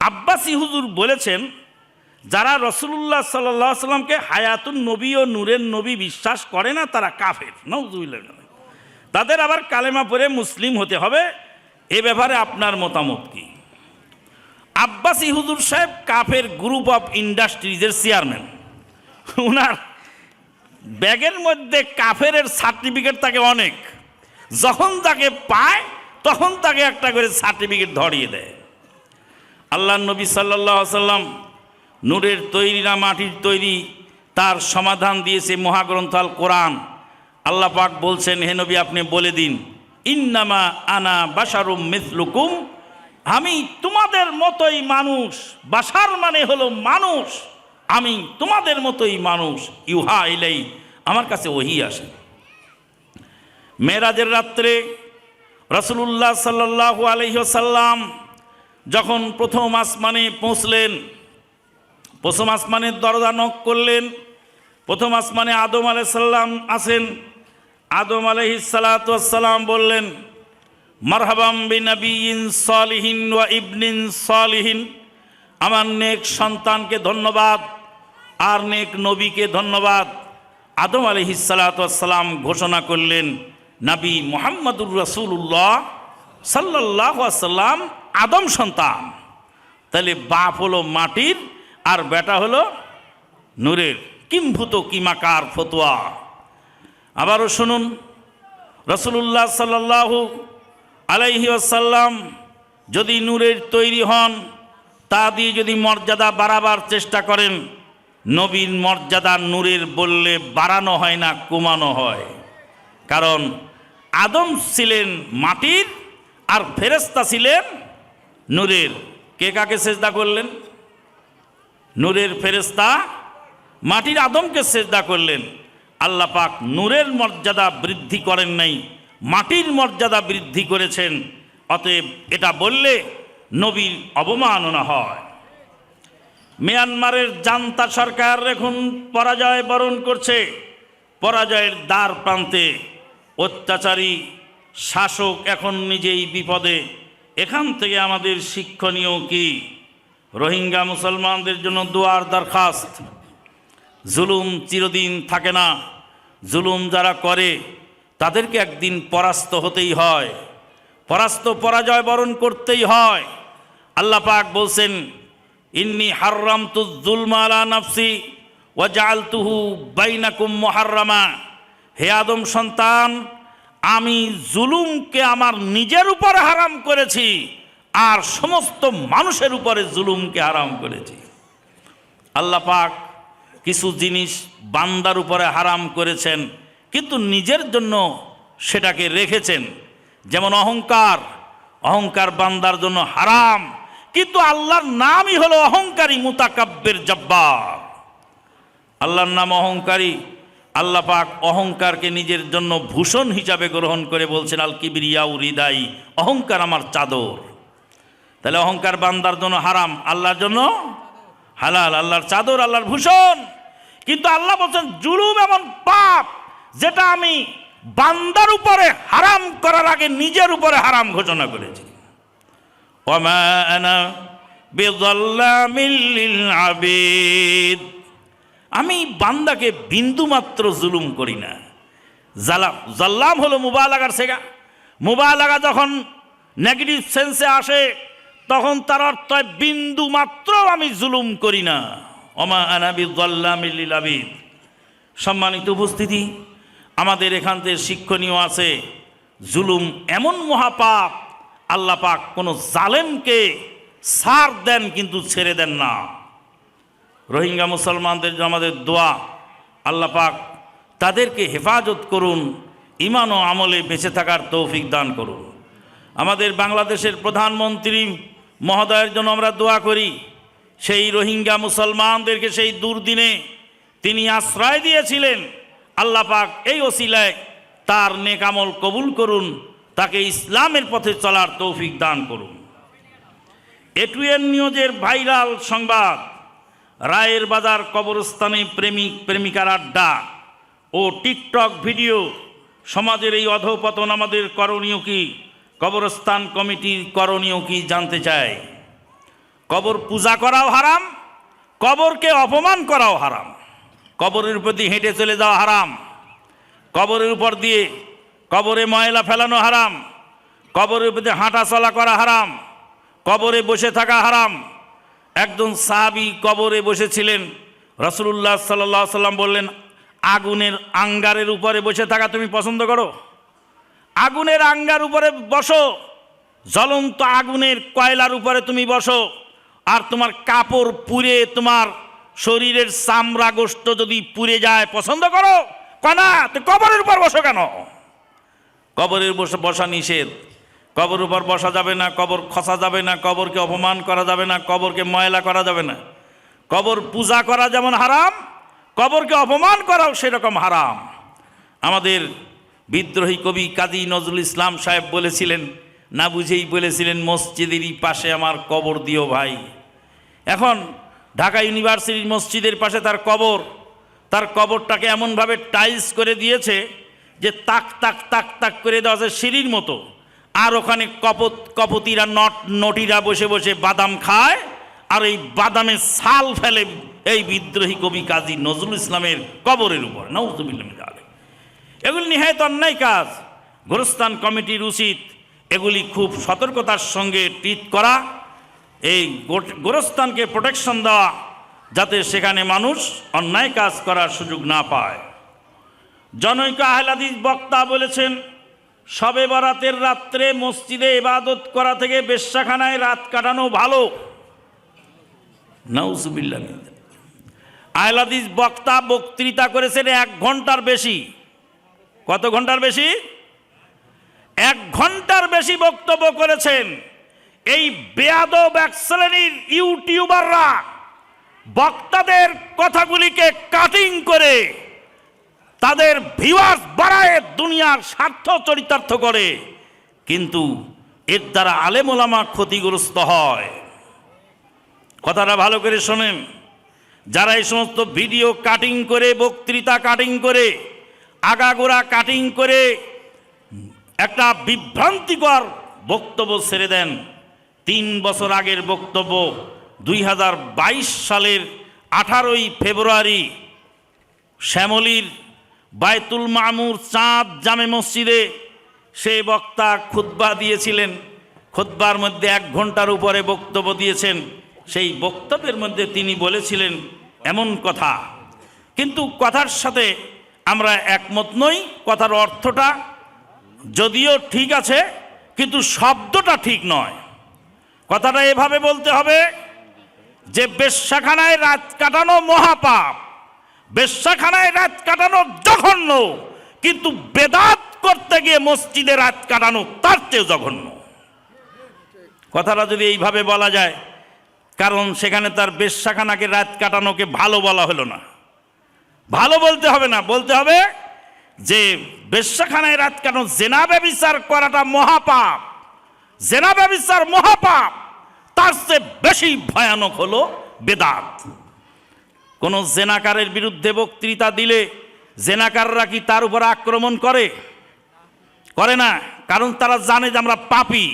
আব্বাসী হুজুর বলেছেন, যারা রাসূলুল্লাহ সাল্লাল্লাহু আলাইহি সাল্লামকে হায়াতুন নবী ও নূরের নবী বিশ্বাস করে না তারা কাফের। নাউযুবিল্লাহ। তাদের আবার কালেমা পড়ে মুসলিম হতে হবে। এ ব্যাপারে আপনার মতামত কি? আব্বাসী হুজুর সাহেব কাফের গ্রুপ অফ ইন্ডাস্ট্রিজের চেয়ারম্যান। ওনার ব্যাগের মধ্যে কাফের সার্টিফিকেট থাকে অনেক। যখন তাকে পায় তখন তাকে একটা করে সার্টিফিকেট ধরিয়ে দেয়। আল্লাহর নবী সাল্লাল্লাহু আলাইহি সাল্লাম নূরের তৈরি না মাটির তৈরি তার সমাধান দিয়েছে মহাগ্রন্থ আল কোরআন। আল্লাহ পাক বলছেন, হে নবী আপনি বলে দিন, ইন্নামা আনা বাশারুম মিসলুকুম, আমি তোমাদের মতোই মানুষ। বাশার মানে হলো মানুষ, আমি তোমাদের মতোই মানুষ। ইউহা ইলাই, আমার কাছে ওহী আসে। মেরাজের রাত্রে রাসূলুল্লাহ সাল্লাল্লাহু আলাইহি ওয়াসাল্লাম যখন প্রথম আসমানে পৌঁছলেন, প্রথম আসমানের দরজা নক করলেন। প্রথম আসমানে আদম আলাইহিস সালাম আছেন। আদম আলাইহিস সালাতু ওয়াস সালাম বললেন, মারহাবাম বিনবিয়িন সালিহিন ওয়া ইবনিন সালিহিন, আমার নেক সন্তানকে ধন্যবাদ আর নেক নবীকে ধন্যবাদ। আদম আলাইহিস সালাতু ওয়াস সালাম ঘোষণা করলেন, নবী মুহাম্মদুর রাসূলুল্লাহ সাল্লাল্লাহু আলাইহি সাল্লাম আদম সন্তান। তাহলে বাপ হলো মাটির আর বেটা হলো নূরের। কিম্ভূত কিমাকার ফতোয়া। আবারও শুনুন, রাসূলুল্লাহ সাল্লাল্লাহু আলাইহি ওয়াসাল্লাম যদি নূরের তৈরি হন, তা দিয়ে যদি মর্যাদা বাড়াবার চেষ্টা করেন, নবীর মর্যাদা নূরের বললে বাড়ানো হয় না, কমানো হয়। কারণ আদম ছিলেন মাটির আর ফেরেশতা ছিলেন নূরের। কে কাকে সেজদা করলেন? নূরের ফেরেশতা মাটির আদমকে সেজদা করলেন। আল্লাহ পাক নূরের মর্যাদা বৃদ্ধি করেন নাই, মাটির মর্যাদা বৃদ্ধি করেছেন। অতএব এটা বললে নবীর অবমাননা হয়। মিয়ানমারের জান্তা সরকার এখন পরাজয় বরণ করছে। পরাজয়ের দ্বার প্রান্তে অত্যাচারী শাসক এখন নিজেই বিপদে। এখান থেকে আমাদের শিক্ষণীয় কি? রোহিঙ্গা মুসলমানদের জন্য দোয়ার দরখাস্ত। জুলুম চিরদিন থাকে না। জুলুম যারা করে তাদেরকে একদিন পরাস্ত হতেই হয়, পরাজয় বরণ করতেই হয়। আল্লাহ পাক বলছেন, ইন্নী হাররামতু যুলমা আলা নাফসি ওয়া জাআলতুহু বাইনাকুম মুহাররামা। হে আদম সন্তান, আমি জুলুমকে আমার নিজের উপরে হারাম করেছি আর সমস্ত মানুষের উপরে জুলুমকে হারাম করেছি। আল্লাহ পাক কিছু জিনিস বান্দার উপরে হারাম করেছেন, কিন্তু নিজের জন্য সেটাকে রেখেছেন। যেমন অহংকার, অহংকার বান্দার জন্য হারাম, কিন্তু আল্লাহর নামই হলো অহংকারী, মুতাকাব্বির, জব্বার। আল্লাহর নাম অহংকারী। আল্লাহ পাক অহংকারকে নিজের জন্য ভূষণ হিসাবে গ্রহণ করে বলছেন, আল কিবরিয়াউ রিদাই, অহংকার আমার চাদর। তাহলে অহংকার বান্দার জন্য হারাম, আল্লাহর জন্য হালাল। আল্লাহর চাদর, আল্লাহর ভূষণ। কিন্তু আল্লাহ বলছেন জুলুম এমন পাপ যেটা আমি বান্দার উপরে হারাম করার আগে নিজের উপরে হারাম ঘোষণা করেছি। ওয়ামা আনা বিযাল্লামিল লিল আবিদ, আমি বান্দাকে বিন্দুমাত্র জুলুম করি না। জাল্লাম হলো মুবালাগার সেগা। মুবালাগা যখন নেগেটিভ সেন্সে আসে তখন তার অর্থ বিন্দু মাত্র আমি জুলুম করি না। ওমা আনা বিযাল্লামিল লিল আবিদ। সম্মানিত উপস্থিতি, আমাদের এখান থেকে শিক্ষণীয় আছে, জুলুম এমন মহাপাপ, আল্লাহ পাক কোনো জালেমকে ছাড় দেন কিন্তু ছেড়ে দেন না। রোহিঙ্গা মুসলমানদের জন্য আমাদের দোয়া, আল্লাহ পাক তাদেরকে হেফাজত করুন, ঈমান ও আমলে বেঁচে থাকার তৌফিক দান করুন। আমাদের বাংলাদেশের প্রধানমন্ত্রী মহোদয়ের জন্য আমরা দোয়া করি। সেই রোহিঙ্গা মুসলমানদেরকে সেই দুর্দিনে তিনি আশ্রয় দিয়েছিলেন। আল্লাহ পাক এই ওসিলায় তার নেক আমল কবুল করুন, তাকে ইসলামের পথে চলার তৌফিক দান করুন। এটুএন নিউজের ভাইরাল সংবাদ, রায়ের বাজার কবরস্থানে প্রেমিক প্রেমিকার আড্ডা ও টিকটক ভিডিও। সমাজের এই অধঃপতন আমাদের করণীয় কি? কবরস্থান কমিটির করণীয় কি জানতে চায়। কবর পূজা করাও হারাম, কবরকে অপমান করাও হারাম। কবরের উপর দিয়ে হেঁটে চলে যাওয়া হারাম, কবরের উপর দিয়ে কবরে ময়লা ফেলানো হারাম, কবরের উপর দিয়ে হাঁটা চলা করা হারাম, কবরে বসে থাকা হারাম। একজন সাহাবী কবরে বসেছিলেন, রাসূলুল্লাহ সাল্লাল্লাহু আলাইহি সাল্লাম বললেন, আগুনের আঙ্গারের উপরে বসে থাকা তুমি পছন্দ করো? আগুনের আঙ্গার উপরে বসো, জ্বলন্ত আগুনের কয়লার উপরে তুমি বসো, আর তোমার কাপড় পুড়ে তোমার শরীরের চামড়া গোশত যদি পুড়ে যায়, পছন্দ করো? না, তো কবরের উপর বসো কেন? কবরের বসা নিষেধ, কবর উপর বসা যাবে না, কবর খসা যাবে না, কবরকে অপমান করা যাবে না, কবরকে ময়লা করা যাবে না। কবর পূজা করা যেমন হারাম, কবরকে অপমান করাও সেরকম হারাম। আমাদের বিদ্রোহী কবি কাজী নজরুল ইসলাম সাহেব বলেছিলেন, না বুঝেই বলেছিলেন, মসজিদেরই পাশে আমার কবর দিও ভাই। এখন ঢাকা ইউনিভার্সিটির মসজিদের পাশে তার কবর, তার কবরটাকে এমনভাবে টাইলস করে দিয়েছে যে তাক তাক তাক তাক করে দেওয়া আছে সিঁড়ির মতো, আর ওখানে কপতিরা নটিরা বসে বসে বাদাম খায়, আর এই বাদামের ছাল ফেলে এই বিদ্রোহী কবি কাজী নজরুল ইসলামের কবরের উপর। নাউযুবিল্লাহ মিন যালিক। এগুলি নিহায়ত অন্যায় কাজ। গোরস্থান কমিটির উচিত এগুলি খুব সতর্কতার সঙ্গে ট্রিট করা, এই গোরস্থানকে প্রোটেকশন দেওয়া, যাতে সেখানে মানুষ অন্যায় কাজ করার সুযোগ না পায়। জনৈক আহলে হাদিস বক্তা বলেছেন, শবে বরাতের রাত্রে মসজিদে ইবাদত করা থেকে বেশ্যাখানায় রাত কাটানো ভালো। নাউযুবিল্লাহ। আহলে হাদিস বক্তা বক্তৃতা করেছেন 1 ঘন্টার বেশি। কত ঘন্টার বেশি? 1 ঘন্টার বেশি বক্তব্য করেছেন। এই বেয়াদব এক শ্রেণীর ইউটিউবাররা বক্তাদের কথাগুলিকে কাটিং করে তাদের ভিউয়ার্স বাড়ায় দুনিয়ার স্বার্থ চরিতার্থ করে, কিন্তু এর দ্বারা আলেম ওলামা ক্ষতিগ্রস্ত হয়। কথাটা ভালো করে শোনেন। যারা এই সমস্ত ভিডিও কাটিং করে, বক্তৃতা কাটিং করে, আগাগোড়া কাটিং করে একটা বিভ্রান্তিকর বক্তব্য ছেড়ে দেন, 3 বছর আগের বক্তব্য 2022 সালের 18ই ফেব্রুয়ারি শ্যামলীর বায়তুল মামুর চাঁদ জামে মসজিদে সে বক্তা খুতবা দিয়েছিলেন। খুতবার মধ্যে 1 ঘন্টার উপরে বক্তব্য দিয়েছেন। সেই বক্তব্যের মধ্যে তিনি বলেছিলেন এমন কথা, কিন্তু কথার সাথে আমরা একমত নই। কথার অর্থটা যদিও ঠিক আছে, কিন্তু শব্দটা ঠিক নয়। কথাটা এভাবে বলতে হবে যে বেশ্যাখানায় রাত কাটানো মহাপাপ, বেশ্যাখানায় রাত কাটানো জঘন্য, কিন্তু বেদাত করতে গিয়ে মসজিদে রাত কাটানো তার চেয়ে জঘন্য। কথাটা যদি এইভাবে বলা যায়, কারণ সেখানে তার বেশ্যাখানাকে রাত কাটানোকে ভালো বলা হলো না। ভালো বলতে হবে না, বলতে হবে যে বেশ্যাখানায় রাত কাটানো, জেনা ব্যভিচার করাটা মহাপাপ, জেনা ব্যভিচার মহাপাপ, তার চেয়ে বেশি ভয়ানক হলো বেদাত। কোন জেনাকারের বিরুদ্ধে বক্তৃতা দিলে জেনাকাররা কি তার উপর আক্রমণ করে? করে না, কারণ তারা জানে যে আমরা পাপী।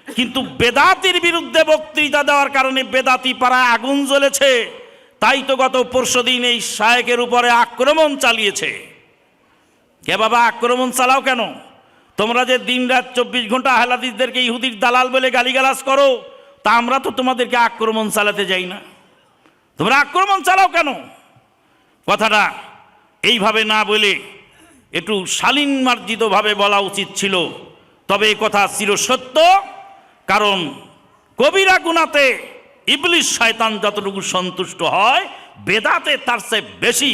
কিন্তু বেদাতির বিরুদ্ধে বক্তৃতা দেওয়ার কারণে বেদাতি পাড়ায় আগুন জ্বলেছে। তাই তো গত পরশুদিন এই শায়েকের উপরে আক্রমণ চালিয়েছে। কে বাবা আক্রমণ চালাও কেন? তোমরা যে দিনরাত 24 ঘন্টা আহলে হাদিসদেরকে ইহুদির দালাল বলে গালিগালাজ করো, তা আমরা তো তোমাদেরকে আক্রমণ চালাতে যাই না। তোমরা আক্রমণ চালাও কেন? কথাটা এইভাবে না বলে একটু শালীন মার্জিতভাবে বলা উচিত ছিল। তবে এই কথা চিরসত্য, কারণ কবিরা গুনাতে ইবলিস শয়তান যতটুকু সন্তুষ্ট হয়, বেদাতে তার চেয়ে বেশি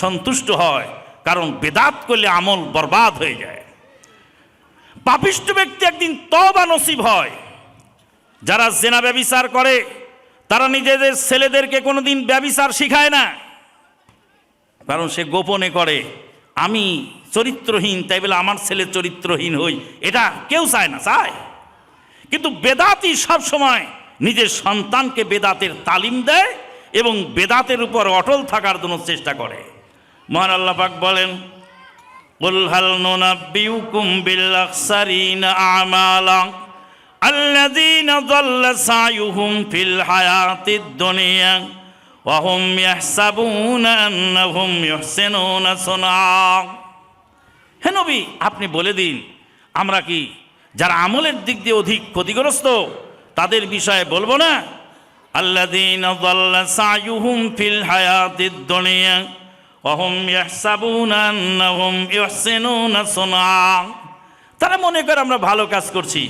সন্তুষ্ট হয়। কারণ বেদাত করলে আমল বরবাদ হয়ে যায়। পাপিষ্ঠ ব্যক্তি একদিন তওবা নসিব হয়। যারা জেনা ব্যভিচার করে তারা নিজেদের ছেলেদেরকে কোনোদিন ব্যভিচার শিখায় না, কারণ সে গোপনে করে। আমি চরিত্রহীন, তাই বলে আমার ছেলে চরিত্রহীন হই, এটা কেউ চায় না, চায়। কিন্তু বেদাতি সব সময় নিজের সন্তানকে বেদাতের তালিম দেয় এবং বেদাতের উপর অটল থাকার জন্য চেষ্টা করে। মহান আল্লাহ পাক বলেন, কুল হাল নুনাব্বিউকুম বিল আখসারিনা আমালা আল্লাযীনা যাল্লা সায়ুহুম ফিল হায়াতিদ দুনিয়া ওয়া হুম ইয়াহসাবুনা আন্নাহুম ইউহসিনুনা সুনআ। হে নবী, আপনি বলে দিন, আমরা কি যারা আমলের দিক দিয়ে অধিক ক্ষতিগ্রস্ত তাদের বিষয়ে বলবো না? আল্লাযীনা যাল্লা সায়ুহুম ফিল হায়াতিদ দুনিয়া ওয়া হুম ইয়াহসাবুনা আন্নাহুম ইউহসিনুনা সুনআ। তারা মনে করে আমরা ভালো কাজ করছি।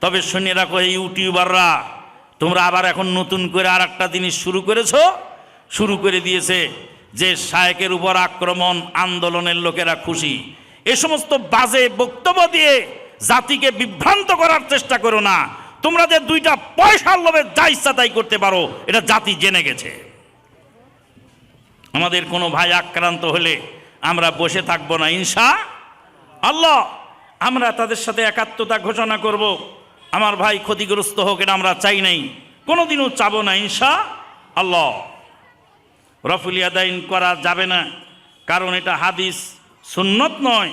তবে শুনে রাখো এই ইউটিউবাররা, তোমরা আবার এখন নতুন করে আর একটা জিনিস শুরু করে দিয়েছে যে শায়েকের উপর আক্রমণ, আন্দোলনের লোকেরা খুশি। এ সমস্ত বাজে বক্তব্য দিয়ে জাতিকে বিভ্রান্ত করার চেষ্টা করো না। তোমরা যে দুইটা পয়সার লোভে যা ইচ্ছা তাই করতে পারো, এটা জাতি জেনে গেছে। আমাদের কোনো ভাই আক্রান্ত হলে আমরা বসে থাকবো না ইনশাআল্লাহ। আমরা তাদের সাথে একাত্মতা ঘোষণা করব। আমার ভাই ক্ষতিগ্রস্ত হোক, এটা আমরা চাই নাই, কোনোদিনও চাবো না ইনশাআল্লাহ। রফুল ইয়াদাইন করা যাবে না, কারণ এটা হাদিস সুন্নত নয়।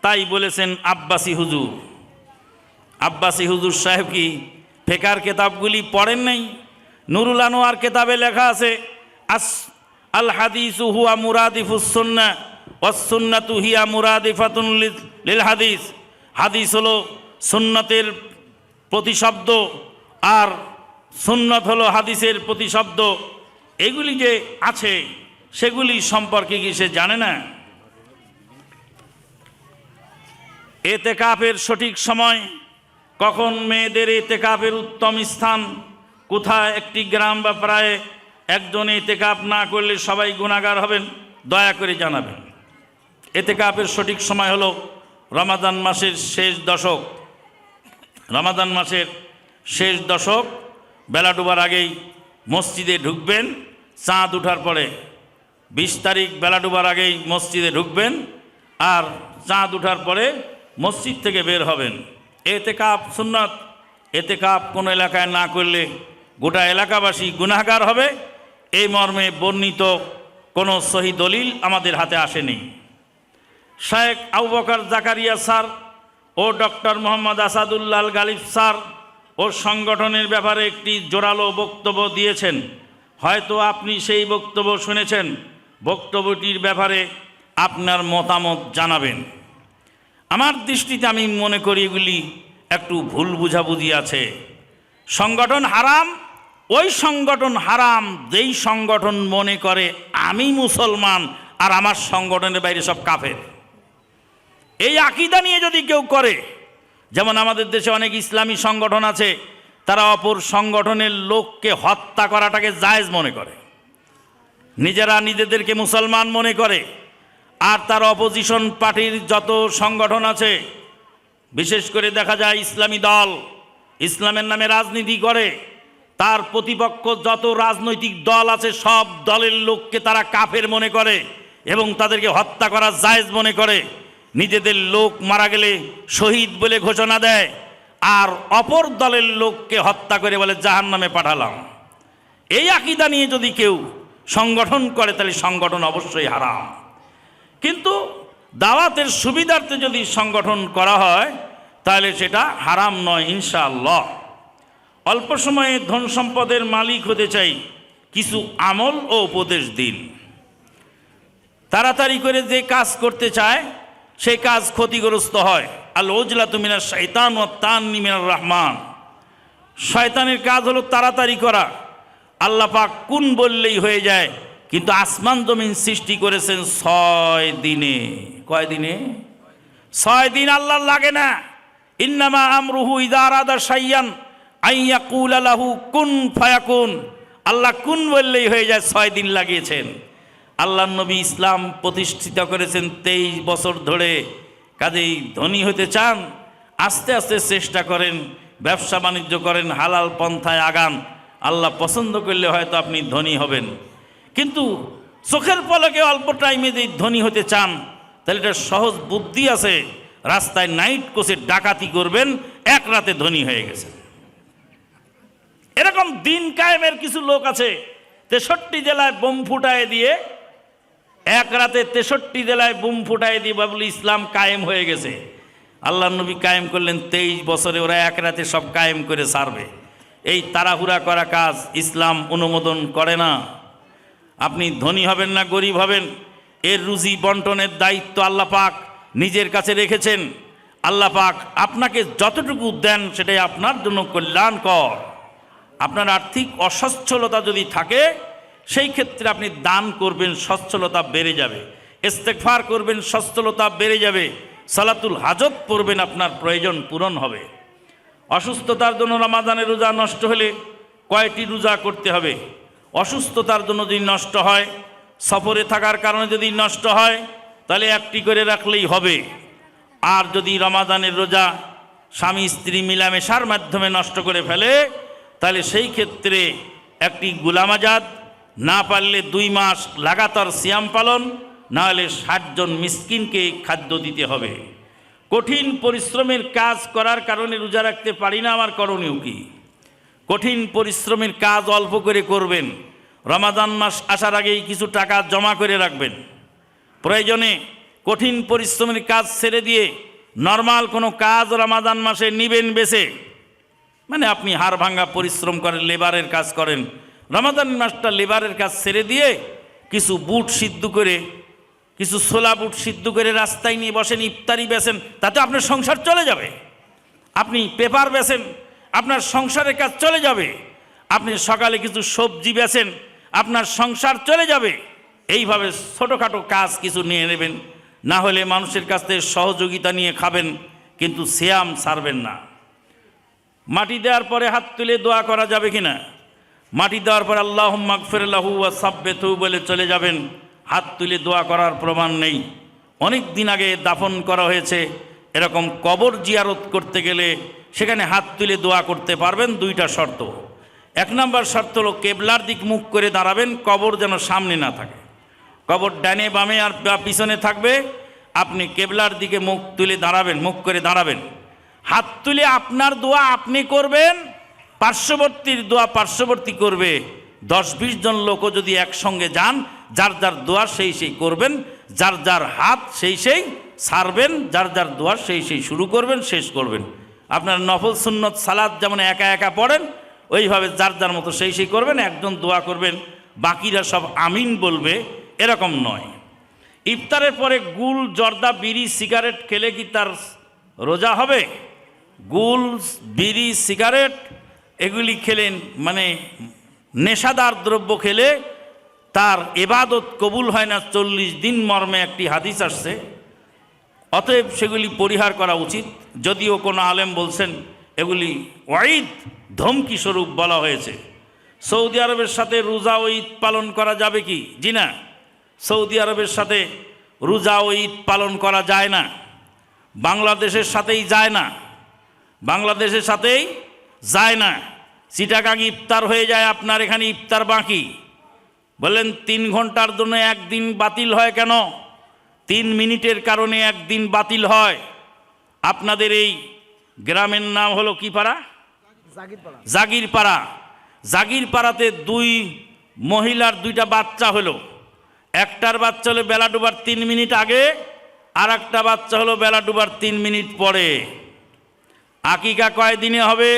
তাই বলেছেন আব্বাসী হুজুর। আব্বাসী হুজুর সাহেব কি ফেকার কেতাবগুলি পড়েন নাই? নুরুল আনোয়ার কেতাবে লেখা আছে আল হাদিসু হুয়া মুরাদিফুস সুন্নাহ ওয়াস সুন্নাতু হিয়া মুরাদিফাতুন লিল হাদিস। হাদিস হলো সুন্নতের প্রতিশব্দ আর সুন্নত হলো হাদিসের প্রতিশব্দ। এগুলি যে আছে সেগুলি সম্পর্কে কি সে জানে না? এতেকাফের সঠিক সময় কখন? মেয়েদের এতেকাফের উত্তম স্থান কোথায়? একটি গ্রাম বা প্রায় একজন এতেকাফ না করলে সবাই গুনাহগার হবেন, দয়া করে জানাবেন। এতেকাফের সঠিক সময় হলো রমাদান মাসের শেষ দশক। রমাদান মাসের শেষ দশক, বেলা ডুবার আগেই মসজিদে ঢুকবেন। চাঁদ উঠার পরে 20 তারিখ বেলা ডুবার আগেই মসজিদে ঢুকবেন, আর চাঁদ উঠার পরে মসজিদ থেকে বের হবেন। এতেকাফ সুন্নাত। এতেকাফ কোনো এলাকায় না করলে গোটা এলাকাবাসী গুনাহগার হবে, এই মর্মে বর্ণিত কোনো সহি দলিল আমাদের হাতে আসেনি। শায়েখ আবু বকর জাকারিয়া স্যার ও ডক্টর মোহাম্মদ আসাদুল্লাহ গালিব স্যার ও সংগঠনের ব্যাপারে একটি জোরালো বক্তব্য দিয়েছেন। হয়তো আপনি সেই বক্তব্য শুনেছেন। বক্তব্যটির ব্যাপারে আপনার মতামত জানাবেন। আমার দৃষ্টিতে আমি মনে করি এগুলি একটু ভুল বুঝাবুঝি আছে। সংগঠন হারাম, ওই সংগঠন হারাম যেই সংগঠন মনে করে আমি মুসলমান আর আমার সংগঠনের বাইরে সব কাফের। এই আকীদা নিয়ে যদি কেউ করে, যেমন আমাদের দেশে অনেক ইসলামী সংগঠন আছে, তারা অপর সংগঠনের লোককে হত্যা করাটাকে জায়েজ মনে করে, নিজেরা নিজেদেরকে মুসলমান মনে করে। আর তার অপোজিশন পার্টির যত সংগঠন আছে, বিশেষ করে দেখা যায় ইসলামী দল ইসলামের নামে রাজনীতি করে, তার প্রতিপক্ষ যত রাজনৈতিক দল আছে সব দলের লোককে তারা কাফের মনে করে এবং তাদেরকে হত্যা করা জায়েজ মনে করে। নিজেদের লোক মারা গেলে শহীদ বলে ঘোষণা দেয়, আর অপর দলের লোককে হত্যা করে বলে জাহান্নামে পাঠালাম। এই আকীদা নিয়ে যদি কেউ সংগঠন করে তাহলে সংগঠন অবশ্যই হারাম। কিন্তু দাওয়াতের সুবিধার্থে যদি সংগঠন করা হয় তাহলে সেটা হারাম নয় ইনশাআল্লাহ। অল্প সময়ে ধন সম্পদের মালিক হতে চাই, কিছু আমল ও উপদেশ দিন। তাড়াতাড়ি করে যে কাজ করতে চায় সেই কাজ ক্ষতিগ্রস্ত হয়। আল উজলাতু মিনাশ শাইতান ওয়াত তান্নি মিনার রহমান। শয়তানের কাজ হলো তাড়াতাড়ি করা। আল্লাহ পাক কুন বললেই হয়ে যায়, কিন্তু আসমান জমিন সৃষ্টি করেছেন 6 দিনে। কয় দিনে? 6 দিন আল্লাহর লাগে না। ইন্নামা আমরুহু ইযা আরাদা শাইয়ান আইয়াকুলা লাহু কুন ফায়াকুন। আল্লাহ কুন বললেই হয়ে যায়, 6 দিন লাগিয়েছেন। আল্লাহর নবী ইসলাম প্রতিষ্ঠিত করেছেন 23 বছর ধরে। কাজেই ধনী হতে চান, আস্তে আস্তে চেষ্টা করেন, ব্যবসা বাণিজ্য করেন, হালাল পন্থায় আগান। আল্লাহ পছন্দ করলে হয়তো আপনি ধনী হবেন। কিন্তু চোখের পলকে অল্প টাইমে যদি ধনী হতে চান তাহলে এটা সহজ বুদ্ধি আছে। রাস্তায় নাইট কোচে ডাকাতি করবেন, এক রাতে ধনী হয়ে গেছে। এরকম দিন কায়েমের কিছু লোক আছে, 63 জেলায় বোম ফুটায় দিয়ে, এক রাতে 63 জেলায় বোম ফুটায় দিয়ে বাবুল ইসলাম কায়েম হয়ে গেছে। আল্লাহ নবী কায়েম করলেন 23 বছরে, ওরা এক রাতে সব কায়েম করে ছাড়বে। এই তাড়াহুড়া করা কাজ ইসলাম অনুমোদন করে না। আপনি ধনী হবেন না গরিব হবেন, এর রুজি বন্টনের দায়িত্ব আল্লাহ পাক নিজের কাছে রেখেছেন। আল্লাহ পাক আপনাকে যতটুকু দেন সেটাই আপনার জন্য কল্যাণকর। আপনার আর্থিক অসচ্ছলতা যদি থাকে সেই ক্ষেত্রে আপনি দান করবেন, সচ্ছলতা বেড়ে যাবে। ইস্তেগফার করবেন, সচ্ছলতা বেড়ে যাবে। সালাতুল হাজত পড়বেন, আপনার প্রয়োজন পূরণ হবে। অসুস্থতার জন্য রমাদানের রোজা নষ্ট হলে কয়টি রোজা করতে হবে? অসুস্থতার জন্য যদি নষ্ট হয়, সফরে থাকার কারণে যদি নষ্ট হয়, তাহলে একটি করে রাখলেই হবে। আর যদি রমাদানের রোজা স্বামী স্ত্রী মিলামেশার মাধ্যমে নষ্ট করে ফেলে, তাহলে সেই ক্ষেত্রে একটি গোলাম আজাদ, না পারলে 2 মাস লাগাতার সিয়াম পালন, না হলে 60 জন মিসকিনকে খাদ্য দিতে হবে। কঠিন পরিশ্রমের কাজ করার কারণে রোজা রাখতে পারি না, আমার করণীয় কি? কঠিন পরিশ্রমের কাজ অল্প করে করবেন। রমাদান মাস আসার আগেই কিছু টাকা জমা করে রাখবেন। প্রয়োজনে কঠিন পরিশ্রমের কাজ ছেড়ে দিয়ে নর্মাল কোনো কাজ রমাদান মাসে নিবেন বেছে। মানে আপনি হাড় ভাঙ্গা পরিশ্রম করেন, লেবারের কাজ করেন, রমাদান মাসটা লেবারের কাজ ছেড়ে দিয়ে কিছু বুট সিদ্ধ করে, কিছু ছোলা বুট সিদ্ধ করে রাস্তায় নিয়ে বসেন, ইফতারি বেছেন, তাতে আপনার সংসার চলে যাবে। আপনি পেপার বেছেন, আপনার সংসারের কাজ চলে যাবে। আপনি সকালে কিছু সবজি বেছেন, আপনার সংসার চলে যাবে। এইভাবে ছোটোখাটো কাজ কিছু নিয়ে নেবেন, না হলে মানুষের কাছ থেকে সহযোগিতা নিয়ে খাবেন, কিন্তু সিয়াম ছাড়বেন না। মাটি দেওয়ার পরে হাত তুলে দোয়া করা যাবে কিনা? মাটি দেওয়ার পরে আল্লাহুম্মা গফির লাহু ওয়া সাব্বিতহু বলে চলে যাবেন, হাত তুলে দোয়া করার প্রমাণ নেই। অনেক দিন আগে দাফন করা হয়েছে, এরকম কবর জিয়ারত করতে গেলে সেখানে হাত তুলে দোয়া করতে পারবেন। 2টা শর্ত। 1 নম্বর শর্ত হলো কেবলার দিক মুখ করে দাঁড়াবেন, কবর যেন সামনে না থাকে। কবর ডানে বামে আর পিছনে থাকবে, আপনি কেবলার দিকে মুখ তুলে দাঁড়াবেন, মুখ করে দাঁড়াবেন। হাত তুলে আপনার দোয়া আপনি করবেন, পার্শ্ববর্তীর দোয়া পার্শ্ববর্তী করবে। 10-20 জন লোকও যদি একসঙ্গে যান, যার যার দোয়া সেই সেই করবেন, যার যার হাত সেই সেই ছাড়বেন, যার যার দোয়া সেই সেই শুরু করবেন, শেষ করবেন। আপনার নফল সুন্নত সালাত যেমন একা একা পড়েন, ওইভাবে যার যার মতো সেই সেই করবেন। একজন দোয়া করবেন, বাকিরা সব আমিন বলবে, এরকম নয়। ইফতারের পরে গুল, জর্দা, বিড়ি, সিগারেট খেলে কি তার রোজা হবে? গুল, বিড়ি, সিগারেট এগুলি খেলেন মানে নেশাদার দ্রব্য খেলে তার ইবাদত কবুল হয় না 40 দিন মর্মে একটি হাদিস আসছে। অতএব সেগুলি পরিহার করা উচিত। যদিও কোনো আলেম বলছেন এগুলি ওয়াইদ, ধমকি স্বরূপ বলা হয়েছে। সৌদি আরবের সাথে রোজা ও ঈদ পালন করা যাবে কি? জি না, সৌদি আরবের সাথে রোজা ও ঈদ পালন করা যায় না। বাংলাদেশের সাথেই যায় না, বাংলাদেশের সাথেই যায় না। চিটাগাং ইফতার হয়ে যায়, আপনার এখানে ইফতার বাকি। বললেন 3 ঘন্টার জন্য একদিন বাতিল হয় কেন? 3 মিনিটের কারণে একদিন বাতিল হয়। আপনাদের এই গ্রামের নাম হলো কি পাড়া? জাগিরপাড়া। জাগিরপাড়াতে 2 মহিলার 2টা বাচ্চা হলো। একটার বাচ্চা হলো বেলা ডুবার 3 মিনিট আগে, আর একটা বাচ্চা হলো বেলা ডুবার 3 মিনিট পরে। আকিকা কয় দিনে হবে?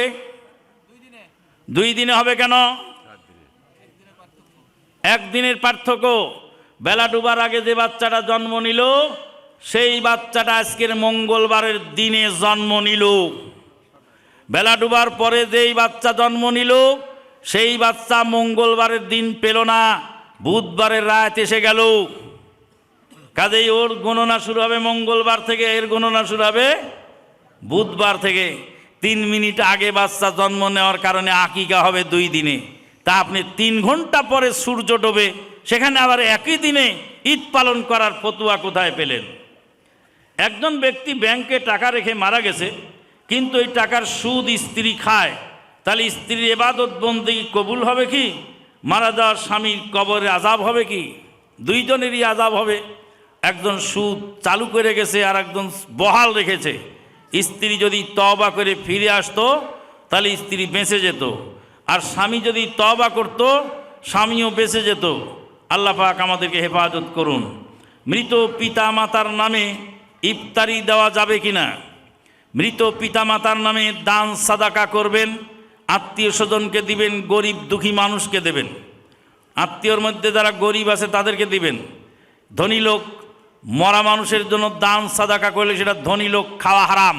2 দিনে হবে। কেন? 1 দিনের পার্থক্য। বেলা ডুবার আগে যে বাচ্চাটা জন্ম নিল, সেই বাচ্চাটা আজকের মঙ্গলবারের দিনে জন্ম নিল। বেলা ডুবার পরে যেই বাচ্চা জন্ম নিল, সেই বাচ্চা মঙ্গলবারের দিন পেল না, বুধবারের রাত এসে গেল। কাজেই ওর গণনা শুরু হবে মঙ্গলবার থেকে, এর গণনা শুরু হবে বুধবার থেকে। 3 মিনিট আগে বাচ্চা জন্ম নেওয়ার কারণে আকিকা হবে 2 দিনে। তা আপনি 3 ঘন্টা পরে সূর্য ডোবে, সেখানে আবার একই দিনে ঈদ পালন করার ফতুয়া কোথায় পেলেন? একজন ব্যক্তি ব্যাংকে টাকা রেখে মারা গেছে, কিন্তু এই টাকার সুদ স্ত্রী খায়, তাহলে স্ত্রীর ইবাদত বন্দেগী কবুল হবে কি? মারা যাওয়ার স্বামীর কবরে আযাব হবে কি? 2 জনেরই আযাব হবে। একজন সুদ চালু করে গেছে, আর একজন বহাল রেখেছে। স্ত্রী যদি তওবা করে ফিরে আসতো, তাহলে স্ত্রী বেঁচে যেত, আর স্বামী যদি তওবা করত, স্বামীও বেঁচে যেত। আল্লাহ পাক আমাদেরকে হেফাজত করুন। মৃত পিতা মাতার নামে ইফতারি দেওয়া যাবে কিনা? মৃত পিতামাতার নামে দান সাদাকা করবেন, আত্মীয় স্বজনকে দিবেন, গরিব দুঃখী মানুষকে দেবেন। আত্মীয়র মধ্যে যারা গরিব আছে তাদেরকে দিবেন। ধনী লোক মরা মানুষের জন্য দান সাদাকা করলে সেটা ধনী লোক খাওয়া হারাম।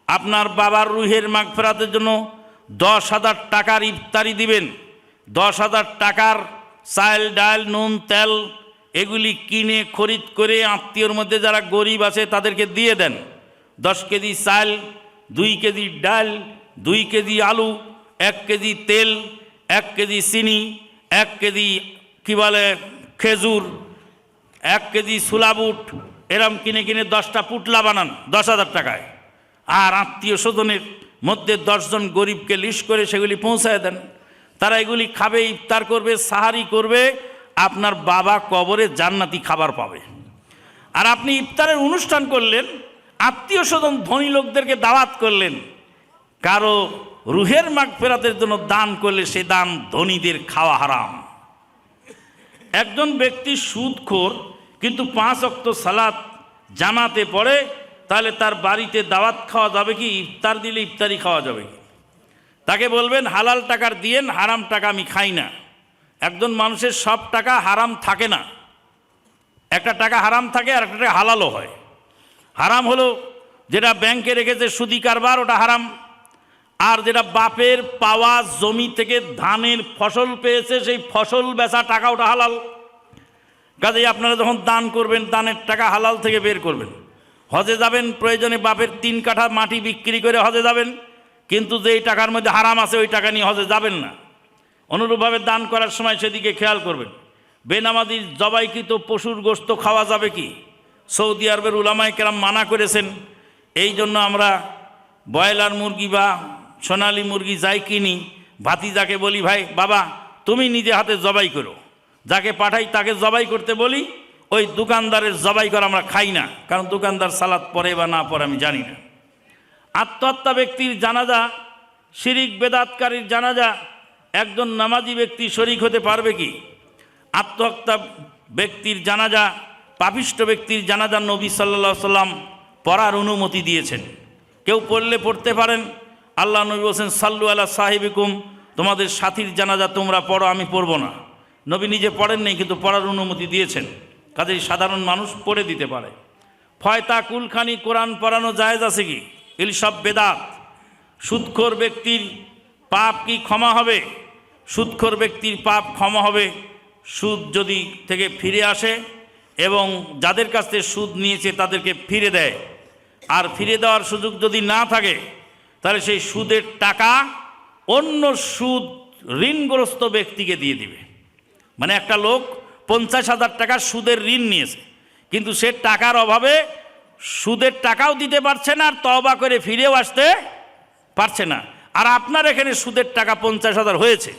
আপনার বাবার রুহের মাগফিরাতের জন্য 10,000 টাকার ইফতারি দিবেন। 10,000 টাকার চাল ডাল নুন তেল এগুলি কিনে খরিদ করে আত্মীয়র মধ্যে যারা গরিব আছে তাদেরকে দিয়ে দেন। 10 কেজি চাল, 2 কেজি ডাল, 2 কেজি আলু, 1 কেজি তেল, 1 কেজি চিনি, 1 কেজি কী বলে খেজুর, 1 কেজি ছোলা বুট, এরম কিনে কিনে 10টা পুটলা বানান 10,000 টাকায়। আর আত্মীয় স্বজনের মধ্যে 10 জন গরিবকে লিস্ট করে সেগুলি পৌঁছায় দেন। তারা এগুলি খাবে, ইফতার করবে, সাহারি করবে, আপনার বাবা কবরে জান্নাতি খাবার পাবে। আর আপনি ইফতারের অনুষ্ঠান করলেন, আত্মীয় স্বজন ধনী লোকদেরকে দাওয়াত করলেন, কারো রুহের মাগফিরাতের জন্য দান করলে সে দান ধনীদের খাওয়া হারাম। একজন ব্যক্তি সুদখোর কিন্তু 5 ওয়াক্ত সালাত জামাতে পড়ে, তাহলে তার বাড়িতে দাওয়াত খাওয়া যাবে কি? ইফতার দিলে ইফতারি খাওয়া যাবে কি? তাকে বলবেন হালাল টাকার দিয়েন, হারাম টাকা আমি খাই না। একজন মানুষের সব টাকা হারাম থাকে না, একটা টাকা হারাম থাকে আর একটা টাকা হালালও হয়। হারাম হলো যেটা ব্যাংকে রেখেছে সুদি কারবার, ওটা হারাম। আর যেটা বাপের পাওয়া জমি থেকে ধানের ফসল পেয়েছে সেই ফসল বেচা টাকা, ওটা হালাল। কাজেই আপনারা যখন দান করবেন দানের টাকা হালাল থেকে বের করবেন। হজে যাবেন, প্রয়োজনে বাপের 3 কাঠা মাটি বিক্রি করে হজে যাবেন, কিন্তু যেই টাকার মধ্যে হারাম আছে ওই টাকা নিয়ে হজে যাবেন না। অনুরূপভাবে দান করার সময় সেদিকে খেয়াল করবেন। বেনামাজি জবাইকৃত পশুর গোশত খাওয়া যাবে কি? সৌদি আরবের উলামায়ে কেরাম মানা করেছেন। এই জন্য আমরা ব্রয়লার মুরগি বা সোনালী মুরগি যাই কিনি, ভাতিজাকে বলি ভাই বাবা তুমি নিজে হাতে জবাই করো, যাকে পাঠাই তাকে জবাই করতে বলি। ওই দোকানদারের জবাই করা আমরা খাই না, কারণ দোকানদার সালাত পড়ে বা না পড়ে আমি জানি না। আত্মহত্যা ব্যক্তির জানাজা, শিরিক বেদাতকারীর জানাজা একজন নামাজি ব্যক্তি শরিক হতে পারবে কি? আত্মহত্যা ব্যক্তির জানাজা, পাপিষ্ঠ ব্যক্তির জানাজা নবী সাল্লাল্লাহু আলাইহি সাল্লাম পড়ার অনুমতি দিয়েছেন। কেউ পড়লে পড়তে পারেন। আল্লাহ নবী বলেছেন সাল্লু আলা সাহিবিকুম, তোমাদের সাথীর জানাজা তোমরা পড়ো, আমি পড়ব না। নবী নিজে পড়েন নেই, কিন্তু পড়ার অনুমতি দিয়েছেন। কাজেই সাধারণ মানুষ পড়ে দিতে পারে। ফয়তা কুলখানি কোরআন পড়ানো জায়েজ আছে কি? এগুলি সব বেদাত। সুদখোর ব্যক্তির পাপ কি ক্ষমা হবে? সুদখোর ব্যক্তির পাপ ক্ষমা হবে সুদ যদি থেকে ফিরে আসে এবং যাদের কাছ থেকে সুদ নিয়েছে তাদেরকে ফিরে দেয়। আর ফিরে দেওয়ার সুযোগ যদি না থাকে তাহলে সেই সুদের টাকা অন্য সুদ ঋণগ্রস্ত ব্যক্তিকে দিয়ে দিবে। মানে একটা লোক 50,000 টাকা সুদের ঋণ নিয়েছে, কিন্তু সে টাকার অভাবে সুদের টাকাও দিতে পারছে না আর তওবা করে ফিরেও আসতে পারছে না। আর আপনার এখানে সুদের টাকা 50,000 হয়েছে,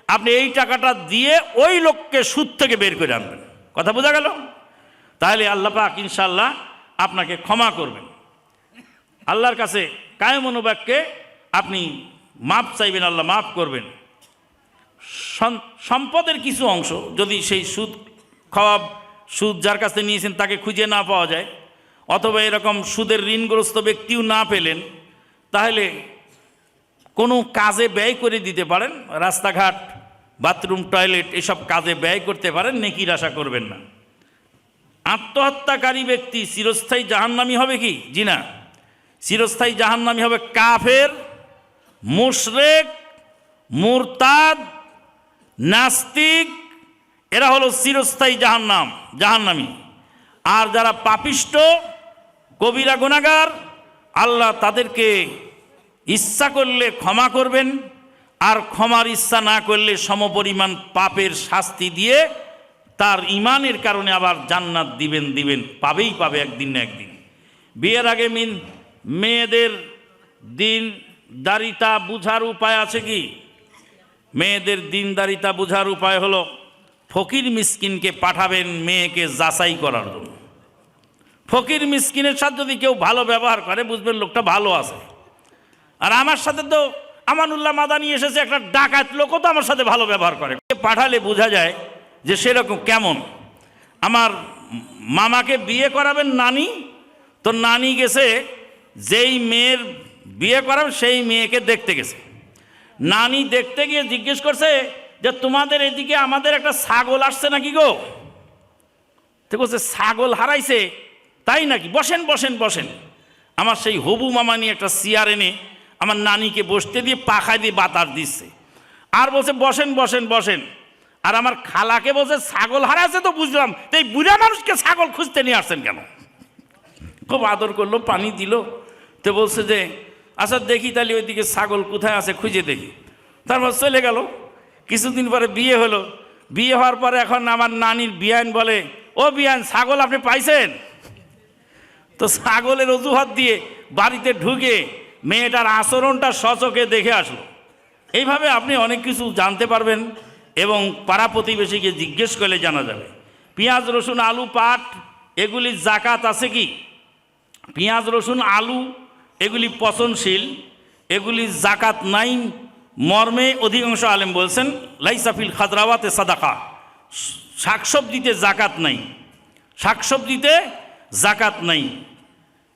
আপনি এই টাকাটা দিয়ে ওই লোককে সুদ থেকে বের করে আনবেন। কথা বোঝা গেল? তাহলে আল্লাহ পাক ইনশাআল্লাহ আপনাকে ক্ষমা করবেন। আল্লাহর কাছে কায়েম অনুবাক্যে আপনি মাপ চাইবেন, আল্লাহ মাফ করবেন। সম্পদের কিছু অংশ যদি সেই সুদ খাওয়া সুদ যার কাছে নিয়েছেন তাকে খুঁজে না পাওয়া যায়, অথবা এরকম সুদের ঋণগ্রস্ত ব্যক্তিও না পেলেন, তাহলে কোনো কাজে ব্যয় করে দিতে পারেন। রাস্তাঘাট, বাথরুম, টয়লেট এসব কাজে ব্যয় করতে পারেন, নেকির আশা করবেন না। আত্মহত্যাকারী ব্যক্তি চিরস্থায়ী জাহান্নামী হবে কি? জি না, চিরস্থায়ী জাহান্নামী হবে কাফের, মুশরিক, মুরতাদ, নাস্তিক, এরা হলো চিরস্থায়ী জাহান্নামী। আর যারা পাপিষ্ট, কবিরা গুনাহগার, আল্লাহ তাদেরকে ইচ্ছা করলে ক্ষমা করবেন, আর ক্ষমার ইচ্ছা না করলে সমপরিমাণ পাপের শাস্তি দিয়ে তার ইমানের কারণে আবার জান্নাত দিবেন, পাবে একদিন না একদিন। বিয়ের আগে মেয়েদের দিনদারিতা বুঝার উপায় আছে কি? মেয়েদের দিনদারিতা বুঝার উপায় হলো ফকির মিসকিনকে পাঠাবেন মেয়েকে যাচাই করার জন্য। ফকির মিসকিনের সাথে যদি কেউ ভালো ব্যবহার করে বুঝবেন লোকটা ভালো আছে। আর আমার সাথে তো আমানুল্লাহ মাদানি এসেছে, একটা ডাকাত লোকও তো আমার সাথে ভালো ব্যবহার করে। পাঠালে বোঝা যায় যে সেরকম কেমন। আমার মামাকে বিয়ে করাবেন নানি, তো নানি গেছে যেই মেয়ের বিয়ে করাবে সেই মেয়েকে দেখতে গেছে। নানি দেখতে গিয়ে জিজ্ঞেস করছে যে তোমাদের এদিকে আমাদের একটা ছাগল আসছে নাকি গো? তো বলছে ছাগল হারাইছে, তাই নাকি, বসেন বসেন বসেন। আমার সেই হবু মামা নিয়ে একটা চেয়ার এনে আমার নানিকে বসতে দিয়ে পাখায় দিয়ে বাতাস দিচ্ছে, আর বলছে বসেন বসেন বসেন। আর আমার খালাকে বলছে ছাগল হারাইছে তো বুঝলাম, তো এই বুড়া মানুষকে ছাগল খুঁজতে নিয়ে আসছেন কেন? খুব আদর করলো, পানি দিল। তো বলছে যে আচ্ছা দেখি তাহলে ওইদিকে ছাগল কোথায় আছে খুঁজে দেখি। তারপর চলে গেল। কিছুদিন পরে বিয়ে হলো। বিয়ে হওয়ার পরে এখন আমার নানির বিয়ান বলে, ও বিয়ান ছাগল আপনি পাইছেন? তো ছাগলের অজুহাত দিয়ে বাড়িতে ঢুকে মেয়েটার আচরণটা সচকে দেখে আসলো। এইভাবে আপনি অনেক কিছু জানতে পারবেন এবং পাড়া প্রতিবেশীকে জিজ্ঞেস করলে জানা যাবে। পেঁয়াজ রসুন আলু পাট এগুলি জাকাত আছে কি? পেঁয়াজ রসুন আলু এগুলি পচনশীল, এগুলি জাকাত নাই মর্মে অধিকাংশ আলেম বলছেন লাইসাফিল খাদরাওয়াতে সাদাকা, শাকসবজিতে জাকাত নাই, শাকসবজিতে জাকাত নাই।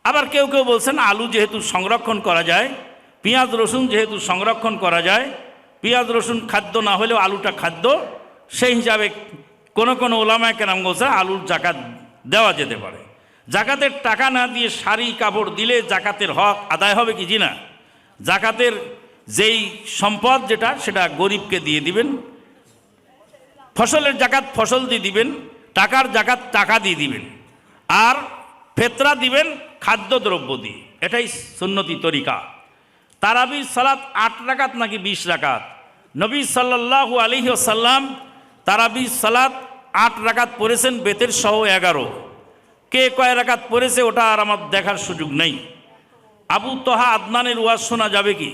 আবার কেউ কেউ বলছেন আলু যেহেতু সংরক্ষণ করা যায়, পেঁয়াজ রসুন যেহেতু সংরক্ষণ করা যায়, পেঁয়াজ রসুন খাদ্য না হলেও আলুটা খাদ্য, সেই হিসাবে কোনো কোনো ওলামায়ে কেরাম বলছে আলুর জাকাত দেওয়া যেতে পারে। জাকাতের টাকা না দিয়ে শাড়ি কাপড় দিলে জাকাতের হক আদায় হবে কি? জি না। জাকাতের যেই সম্পদ যেটা সেটা গরিবকে দিয়ে দিবেন, ফসলের জাকাত ফসল দিয়ে দিবেন, টাকার জাকাত টাকা দিয়ে দিবেন, আর ফেতরা দিবেন খাদ্যদ্রব্য দিয়ে। এটাই সুন্নতি তরিকা। তারাবির সালাত 8 রাকাত নাকি 20 রাকাত? নবী সাল্লাল্লাহু আলাইহি ওয়াসাল্লাম তারাবির সালাত 8 রাকাত পড়েছেন, বেতের সহ 11। কে কয় রাকাত পড়েছে ওটা আর আমার দেখার সুযোগ নেই। আবু তোহা আদনানের ওয়াজ শোনা যাবে কি?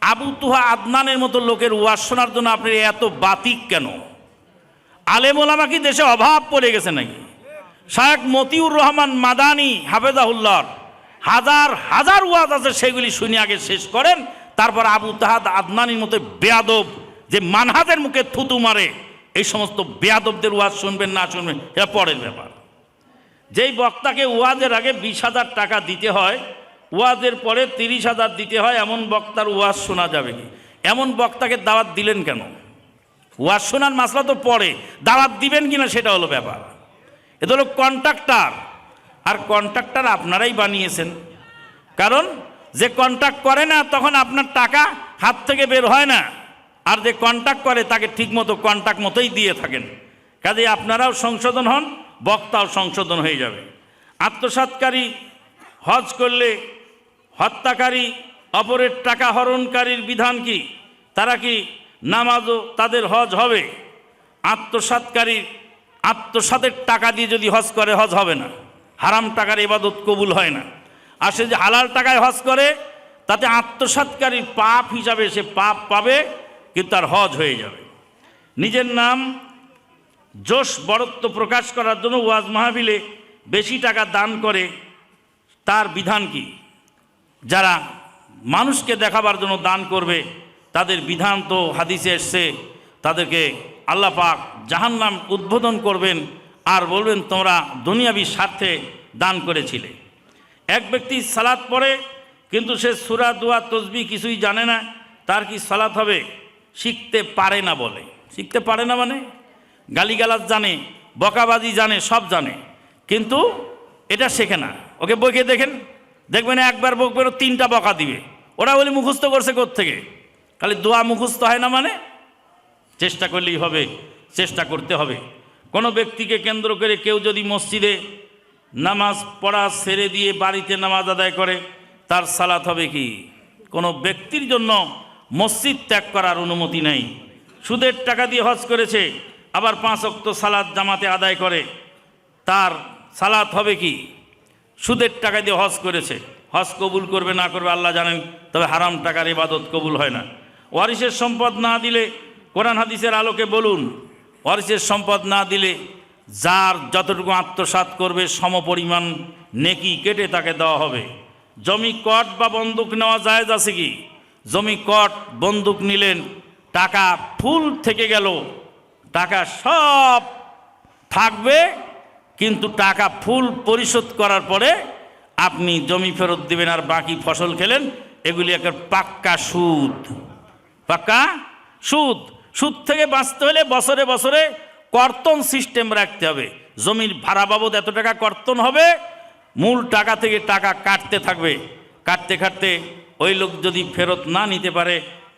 আবু তোহা আদনানের মতো লোকের ওয়াজ শোনার জন্য আপনি এত বাতিক কেন? আলেম ওলামা কি দেশে অভাব পড়ে গেছে নাকি? শায়েখ মতিউর রহমান মাদানী হাফেজাহুল্লাহ হাজার হাজার ওয়াজ আছে, সেগুলি শুনে আগে শেষ করেন, তারপর আবু তাহাদ আদনানির মতো বেয়াদব যে মানহাজের মুখে থুতু মারে এই সমস্ত বেয়াদবদের ওয়াজ শুনবেন না শুনবেন এটা পরের ব্যাপার। যেই বক্তাকে ওয়াজের আগে 20,000 টাকা দিতে হয়, ওয়াজের পরে 30,000 দিতে হয়, এমন বক্তার ওয়াজ শোনা যাবে কি? এমন বক্তাকে দাওয়াত দিলেন কেন? ওয়াজ শোনার মাসলা তো পরে, দাওয়াত দিবেন কিনা সেটা হলো ব্যাপার। এটা হলো কন্ট্রাক্টর, আর কন্ট্রাক্টর আপনারাই বানিয়েছেন। কারণ যে কন্ট্রাক্ট করে না তখন আপনার টাকা হাত থেকে বের হয় না, আর যে কন্ট্রাক্ট করে তাকে ঠিকমতো কন্ট্রাক্ট মতোই দিয়ে থাকেন। কাজে আপনারাও সংশোধন হন, বক্তাও সংশোধন হয়ে যাবে। আত্মসাৎকারী হজ করলে হত্যাকারী অপরের টাকা হরণকারীর বিধান কি? তারা কি নামাজও তাদের হজ হবে? আত্মসাৎকারী আত্মসাতের টাকা দিয়ে যদি হজ করে হজ হবে না, হারাম টাকার ইবাদত কবুল হয় না। আর সে যে হালাল টাকায় হজ করে তাতে আত্মসাৎকারীর পাপ হিসাবে সে পাপ পাবে, কিন্তু তার হজ হয়ে যাবে। নিজের নাম যশ বড়ত্ব প্রকাশ করার জন্য ওয়াজ মাহফিলে বেশি টাকা দান করে, তার বিধান কি? যারা মানুষকে দেখাবার জন্য দান করবে তাদের বিধান তো হাদিসে এসছে, তাদেরকে আল্লাহ পাক জাহান্নাম উদ্বোধন করবেন আর বলবেন তোমরা দুনিয়াবি স্বার্থে দান করেছিলে। এক ব্যক্তি সালাত পড়ে কিন্তু সে সূরা দোয়া তসবিহ কিছুই জানে না, তার কি সালাত হবে? শিখতে পারে না বলে। শিখতে পারে না মানে গালিগালাজ জানে, বকাবাজি জানে, সব জানে, কিন্তু এটা শেখে না। ওকে বইকে দেখেন, দেখবেন একবার বকবেন 3টা বকা দিবে। ওরা বলি মুখস্থ করছে কোত্থেকে? খালি দোয়া মুখস্থ হয় না মানে? চেষ্টা করলেই হবে, চেষ্টা করতে হবে। কোনো ব্যক্তিকে কেন্দ্র করে কেউ যদি মসজিদে নামাজ পড়া ছেড়ে দিয়ে বাড়িতে নামাজ আদায় করে, তার সালাত হবে কি? কোনো ব্যক্তির জন্য মসজিদ ত্যাগ করার অনুমতি নেই। সুদের টাকা দিয়ে হজ করেছে, আবার 5 ওয়াক্ত সালাত জামাতে আদায় করে, তার সালাত হবে কি? সুদের টাকা দিয়ে হজ করেছে, হজ কবুল করবে না করবে আল্লাহ জানেন, তবে হারাম টাকার ইবাদত কবুল হয় না। ওয়ারিসের সম্পদ না দিলে, কোরআন হাদিসের আলোকে বলুন, ওয়ারিসের সম্পদ না দিলে যার যতটুকু আত্মসাৎ করবে সমপরিমাণ নেকি কেটে তাকে দেওয়া হবে। জমি কট বা বন্দুক নেওয়া জায়েজ আছে কি? জমি কট বন্দুক নিলেন, টাকা ফুল থেকে গেল, টাকা সব থাকবে, কিন্তু টাকা ফুল পরিশোধ করার পরে আপনি জমি ফেরত দিবেন আর বাকি ফসল খেলেন, এগুলি একটা পাক্কা সুদ। পাক্কা সুদ। সুদ থেকে বাঁচতে হলে বছরে বছরে কর্তন সিস্টেম রাখতে হবে। জমির ভাড়া বাবদ এত টাকা কর্তন হবে, মূল টাকা থেকে টাকা কাটতে থাকবে। কাটতে কাটতে ওই লোক যদি ফেরত না নিতে পারে,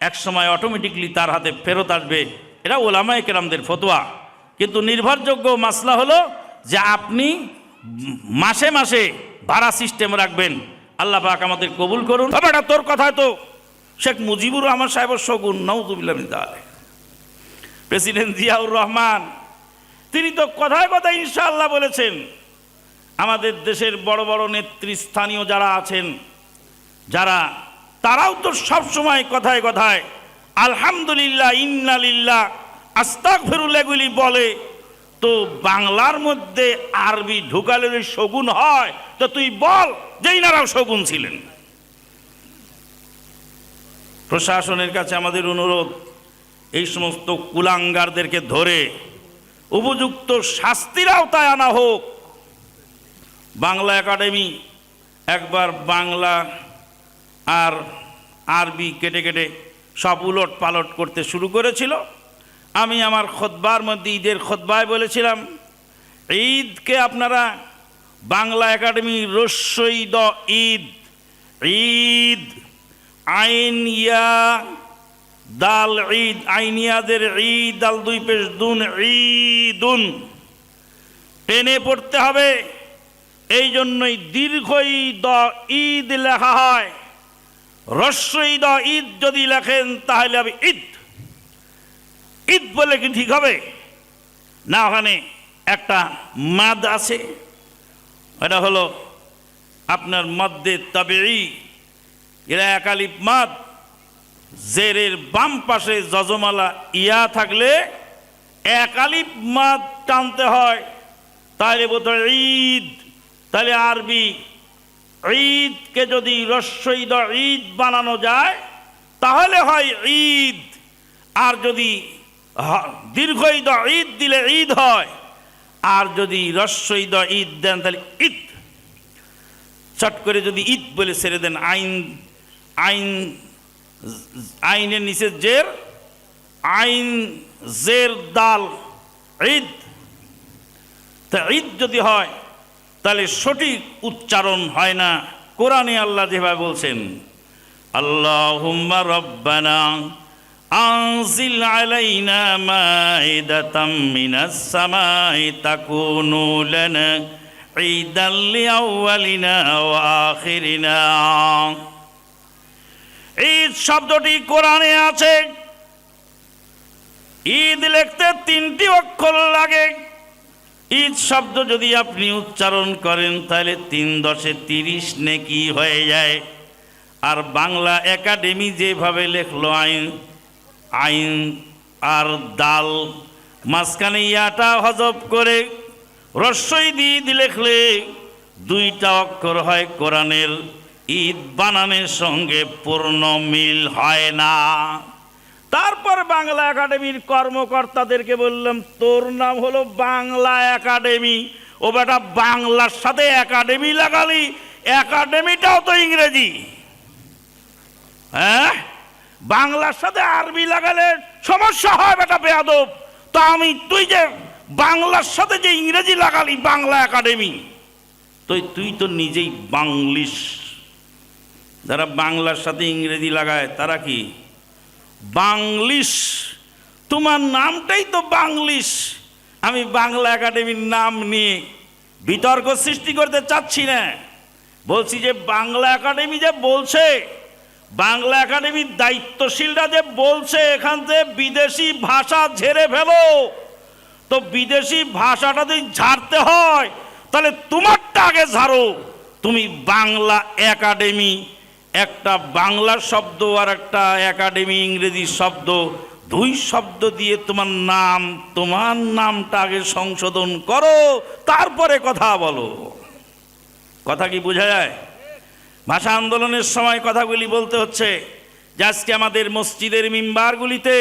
এক সময় অটোমেটিকলি তার হাতে ফেরত আসবে। এটা ওলামায়ে কেরামদের ফতোয়া। কিন্তু নির্ভরযোগ্য মাসলা হলো যে আপনি মাসে মাসে ভাড়া সিস্টেম রাখবেন। আল্লাহ পাক আমাদের কবুল করুন। বেটা তোর কথায় তো শেখ মুজিবুর রহমান সাহেবের শগুন, নাউযুবিল্লাহ মিন যালিক। প্রেসিডেন্ট জিয়াউর রহমান তিনি তো কথায় কথায় ইনশাআল্লাহ বলেছেন। আমাদের দেশের বড় বড় নেতৃস্থানীয় যারা আছেন, তারাও তো সব সময় কথায় কথায় আলহামদুলিল্লাহ, ইন্না লিল্লাহ, আস্তাগফিরুল্লাহ এগুলি বলে। তো বাংলার মধ্যে আরবি ঢুকালে শগুন হয়, তো তুই বল যে ইনারাও শগুন ছিলেন। প্রশাসনের কাছে আমাদের অনুরোধ, এই সমস্ত কুলাঙ্গারদেরকে ধরে উপযুক্ত শাস্তির আওতায় আনা হোক। বাংলা একাডেমি একবার বাংলা আর আরবি কেটে কেটে সব উলট পালট করতে শুরু করেছিল। আমি আমার খুতবার মধ্যে, ঈদের খুতবায় বলেছিলাম, ঈদকে আপনারা বাংলা একাডেমি রস্যই দ ঈদ, ঈদ আইন ইয়া দাল ঈদ, আইনিয়াদের ঈদ, দাল দুই পেশ দুন, ঈদুন টেনে পড়তে হবে। এই জন্যই দীর্ঘই দ ঈদ লেখা হয়। রস্যই দ ঈদ যদি লেখেন তাহলে হবে ঈদ। ঈদ বলে কি ঠিক হবে না? ওখানে একটা মাদ আছে, এটা হলো আপনার মদ্দে তাবেঈ, এরা একালিপ মাদ। জেরের বাম পাশে যজমালা ইয়া থাকলে একালিপ মাদ টানতে হয়, তাহলে বোধ ঈদ। তাহলে আরবি ঈদকে যদি রস্যই দ ঈদ বানানো যায় তাহলে হয় ঈদ। আর যদি দীর্ঘই দ ঈদ দিলে ঈদ হয়, আর যদি রস্যই দ ঈদ দেন তাহলে ঈদ। চট করে যদি ঈদ বলে ছেড়ে দেন, আইনের নিচে জের, আইন জের দাল ঈদ, তা ঈদ যদি হয় তাহলে সঠিক উচ্চারণ হয় না। কোরআনে আল্লাহ যেভাবে বলছেন, আল্লাহুম্মা রব্বানা আনজিল আলাইনা মাইদাতাম মিনাস সামাই তাকুনু লানা ঈদান লিআউয়ালিনা ওয়া আখিরিনা। ঈদ শব্দটি কোরআনে আছে। ঈদ লিখতে 3টি অক্ষর লাগে। ঈদ শব্দ যদি আপনি উচ্চারণ করেন তাহলে 3 × 30 নেকি হয়ে যায়। আর বাংলা একাডেমি যেভাবে লেখলো আইন আর দাল, মাঝখানে ইয়াটা হজব করে রস্যই ঈদ লেখলে 2টা অক্ষর হয় কোরআনের। ঈদ বানানের সঙ্গে পূর্ণ মিল হয় না। তারপর বাংলা একাডেমির কর্মকর্তাদেরকে বললাম, তোর নাম হলো বাংলা একাডেমি, ও বেটা বাংলার সাথে একাডেমি লাগালি, একাডেমিটাও তো ইংরেজি। হ্যাঁ, বাংলার সাথে আরবি লাগালে সমস্যা হয় বেটা বেয়াদব। তো তুই যে বাংলার সাথে যে ইংরেজি লাগালি বাংলা একাডেমি, তুই তো নিজেই বাংলিশ। যারা বাংলার সাথে ইংরেজি লাগায় তারা কি বাংলিশ? তোমার নামটাই তো বাংলিশ। আমি বাংলা একাডেমির নাম নিয়ে বিতর্ক সৃষ্টি করতে চাচ্ছি না। বলছি যে বাংলা একাডেমি যে বলছে, বাংলা একাডেমির দায়িত্বশীলরা যে বলছে এখান থেকে বিদেশি ভাষা ঝেড়ে ফেলো, তো বিদেশি ভাষাটা যদি ঝাড়তে হয় তাহলে তোমারটা আগে ঝাড়ো। তুমি বাংলা একাডেমি, একটা বাংলা শব্দ আর একটা একাডেমি ইংরেজি শব্দ, 2 শব্দ দিয়ে তোমার নামটা আগে সংশোধন করো, তারপরে কথা বলো। কথা কি বোঝা যায়? ভাষা আন্দোলনের সময় কথাগুলি বলতে হচ্ছে যে আজকে আমাদের মসজিদের মিম্বারগুলিতে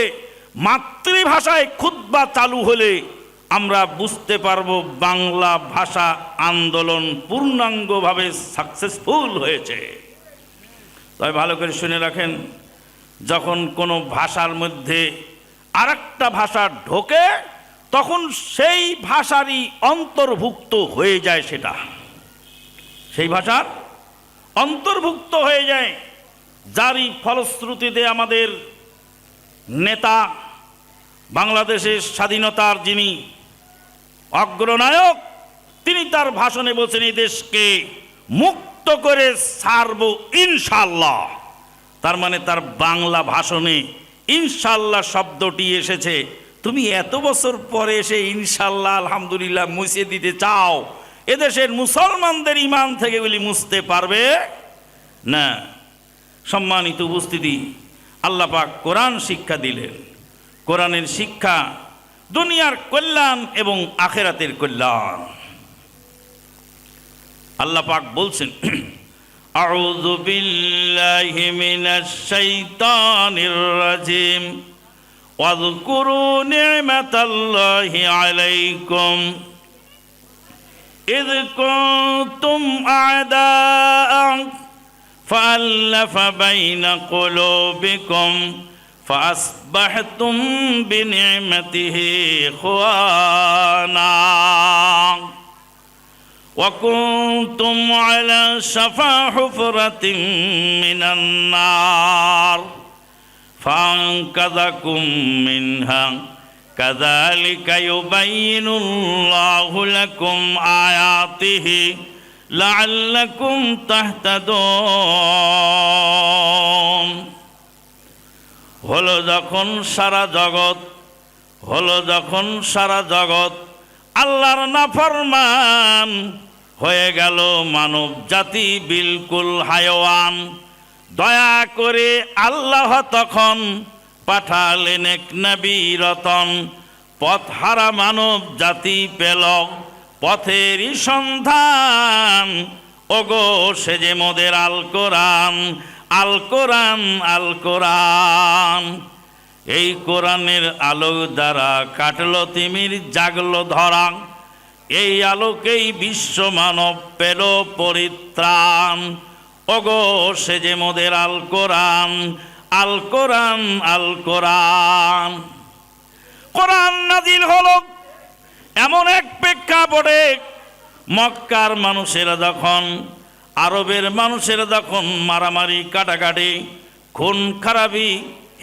মাতৃভাষায় খুতবা চালু হলে আমরা বুঝতে পারবো বাংলা ভাষা আন্দোলন পূর্ণাঙ্গভাবে সাকসেসফুল হয়েছে। তবে ভালো করে শুনে রাখেন, যখন কোনো ভাষার মধ্যে আরেকটা ভাষা ঢোকে তখন সেই ভাষারই অন্তর্ভুক্ত হয়ে যায়, সেটা সেই ভাষার অন্তর্ভুক্ত হয়ে যায়, যারই ফলশ্রুতিতে আমাদের নেতা, বাংলাদেশের স্বাধীনতার যিনি অগ্রনায়ক, তিনি তার ভাষণে বলছেন এই দেশকে মুক্ত করে ছাড়ব ইনশাআল্লাহ। তার মানে তার বাংলা ভাষণে ইনশাআল্লাহ শব্দটি এসেছে। তুমি এত বছর পরে এসে ইনশাআল্লাহ আলহামদুলিল্লাহ মুছে দিতে চাও, এদেশের মুসলমানদের ঈমান থেকে বলি মুছতে পারবে না। সম্মানিত উপস্থিতি, আল্লাহ পাক কোরআন শিক্ষা দিলেন। কোরআনের শিক্ষা দুনিয়ার কল্যাণ এবং আখিরাতের কল্যাণ। আল্লাহ পাক বলছেন, আউযু বিল্লাহি মিনাশ শাইতানির রাজিম ওয়াযকুরু নি'মাতাল্লাহি আলাইকুম ইয কুনতুম আ'দাআন ফাআল্লাফা বাইনা কুলুবিকুম فأصبحتم بنعمته إخوانا وكنتم على شفا حفرة من النار فأنقذكم منها كذلك يبين الله لكم آياته لعلكم تهتدون। হলো যখন সারা জগৎ আল্লাহর নাফরমান হয়ে গেল, মানব জাতি বিলকুল হায়ওয়ান, দয়া করে আল্লাহ তখন পাঠালেন এক নবী রতন। পথহারা মানব জাতি পেল পথেরই সন্ধান, ওগো সে যে মোদের আল কোরআন, আল কোরআন, আল কোরআন। এই কোরআনের আলো দ্বারা কাটলো তিমির, জাগলো ধরা, এই আলোকেই বিশ্ব মানব পেল পরিত্রাণ। ওগো সে যে মোদের আল কোরআন, আল কোরআন, আল কোরআন। কোরআন নাজিল হলো এমন এক প্রেক্ষাপটে, মক্কার মানুষেরা যখন, আরবের মানুষেরা যখন মারামারি, কাটাকাটি, খুন খারাপি,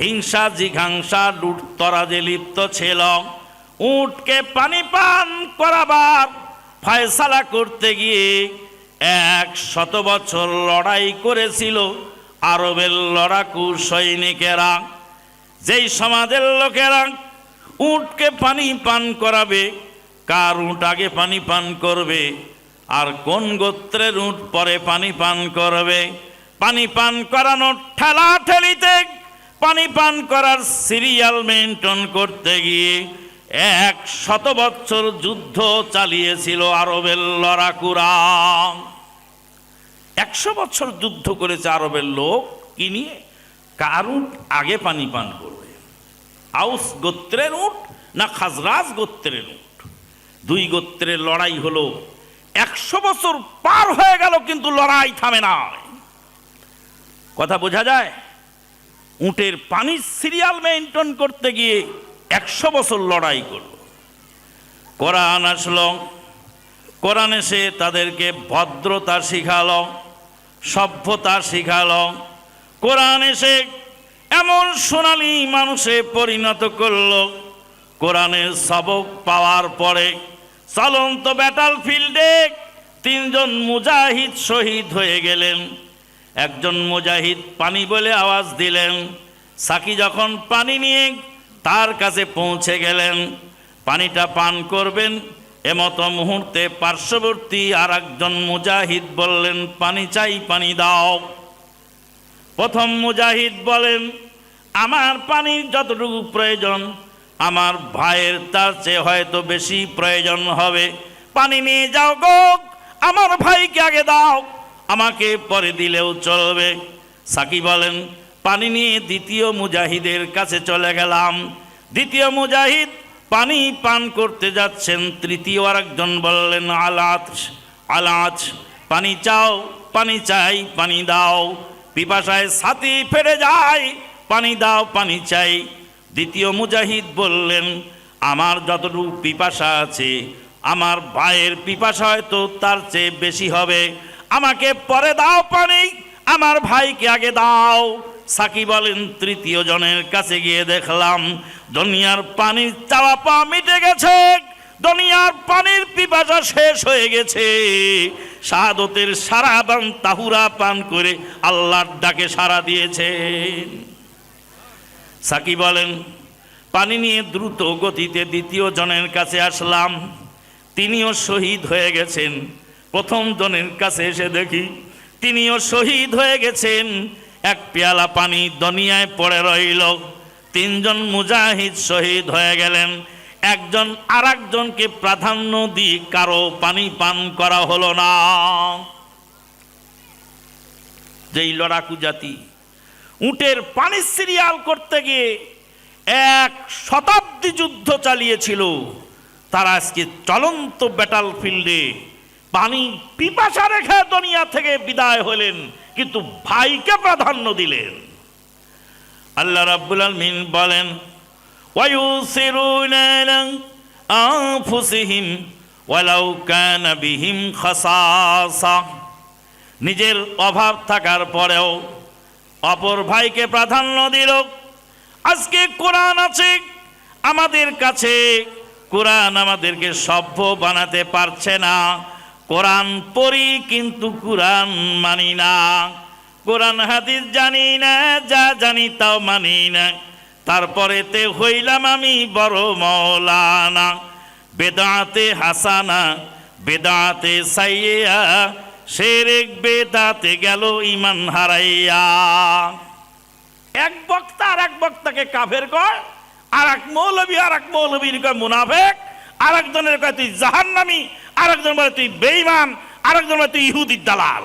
হিংসা জিঘাংসা, লুটতরাজে লিপ্ত ছিল, উটকে পানি পান করাবার ফয়সালা করতে গিয়ে 100 বছর লড়াই করেছিল আরবের লড়াকু সৈনিকেরা। যেই সমাজের লোকেরা উটকে পানি পান করাবে, কার উট আগে পানি পান করবে আর কোন গোত্রের উট পরে পানি পান করবে, পানি পান করানোর ঠেলা ঠেলিতে পানি পান করার সিরিয়াল মেনটেন করতে গিয়ে 100 বছর যুদ্ধ চালিয়েছিল আরবের লড়াকুরা। 100 বছর যুদ্ধ করেছে আরবের লোক কি নিয়ে? কার উট আগে পানি পান করবে, আউস গোত্রের উট না খাজরাজ গোত্রের উট। দুই গোত্রের লড়াই হলো, 100 বছর পার হয়ে গেল কিন্তু লড়াই থামে না। কথা বোঝা যায়? উটের পানির সিরিয়াল মেনটেন করতে গিয়ে 100 বছর লড়াই করল। কোরআন আসলো, কোরআন এসে তাদেরকে ভদ্রতা শিখালো, সভ্যতা শিখালো। কোরআন এসে এমন সোনালী মানুষে পরিণত করলো, কোরআনের সবক পাওয়ার পরে চলন্ত ব্যাটল ফিল্ডে 3 জন মুজাহিদ শহীদ হয়ে গেলেন। একজন মুজাহিদ পানি বলে আওয়াজ দিলেন, সাকি যখন পানি নিয়ে তার কাছে পৌঁছে গেলেন, পানিটা পান করবেন, এমতো মুহূর্তে পার্শ্ববর্তী আর একজন মুজাহিদ বললেন, পানি চাই, পানি দাও। প্রথম মুজাহিদ বলেন, আমার পানির যতটুকু প্রয়োজন আমার ভাইয়ের তার চেয়ে হয়তো বেশি প্রয়োজন হবে, পানি নিয়ে যাও গো, আমার ভাইকে আগে দাও, আমাকে পরে দিলেও চলবে। সাকি বলেন, পানি নিয়ে দ্বিতীয় মুজাহিদের কাছে চলে গেলাম। দ্বিতীয় মুজাহিদ পানি পান করতে যাচ্ছেন। তৃতীয় আরেকজন বললেন, আলাচ আলাচ, পানি চাও, পানি চাই, পানি দাও। পিপাসায় ছাতি ফেটে যায়, পানি দাও, পানি চাই। দ্বিতীয় মুজাহিদ বললেন, আমার যতটুকু পিপাসা আছে, আমার ভাইয়ের পিপাসা হয়তো তার চেয়ে বেশি হবে, আমাকে পরে দাও পানি, আমার ভাইকে আগে দাও। সাকি বলেন, তৃতীয় জনের কাছে গিয়ে দেখলাম দুনিয়ার পানির চাওয়া পাওয়া মিটে গেছে, দুনিয়ার পানির পিপাসা শেষ হয়ে গেছে। শাহাদতের সারাবান তাহুরা পান করে আল্লাহর ডাকে সাড়া দিয়েছেন। সাকি বলেন, পানি নিয়ে দ্রুত গতিতে দ্বিতীয় জনের কাছে আসলাম, তিনিও শহীদ হয়ে গেছেন। প্রথম জনের কাছে এসে দেখি তিনিও শহীদ হয়ে গেছেন। এক পেয়ালা পানি দুনিয়ায় পড়ে রইল। তিনজন মুজাহিদ শহীদ হয়ে গেলেন। একজন আর একজনকে প্রাধান্য দিয়ে কারো পানি পান করা হলো না। যেই লড়াকু জাতি উটের পানি সিরিয়াল করতে গিয়ে 1 শতাব্দী যুদ্ধ চালিয়েছিল, তারা আজকে চলন্ত ব্যাটল ফিল্ডে পানি পিপাসা রেখে দুনিয়া থেকে বিদায় হলেন, কিন্তু ভাইকে প্রাধান্য দিলেন। আল্লাহ রাব্বুল আলামিন বলেন, ওয়ায়ুসিরুনা আলা আনফুসিহিম ওয়ালাউ কানা বিহিম খাসাসা। নিজের অভাব থাকার পরেও অপর ভাইকে প্রাধান্য দিল। আজকে কোরআন আছে আমাদের কাছে, কোরআন আমাদেরকে সভ্য বানাতে পারছে না। কোরআন পড়ি কিন্তু কোরআন মানি না, কোরআন হাদিস জানি না, যা জানি তাও মানি না। তারপরেতে হইলাম আমি বড় মৌলানা। বেদাতে হাসানা বেদাতে সাইয়া, শিরক বেদাতে গেল ইমান হারাইয়া। এক বক্তা আর এক বক্তাকে কাফের কয়, আর এক মৌলবীর কয় মুনাফেক, আর একজনের কয় তুই জাহান্নামী, আর একজন বলে তুই বেঈমান, আর একজন বলে তুই ইহুদির দালাল।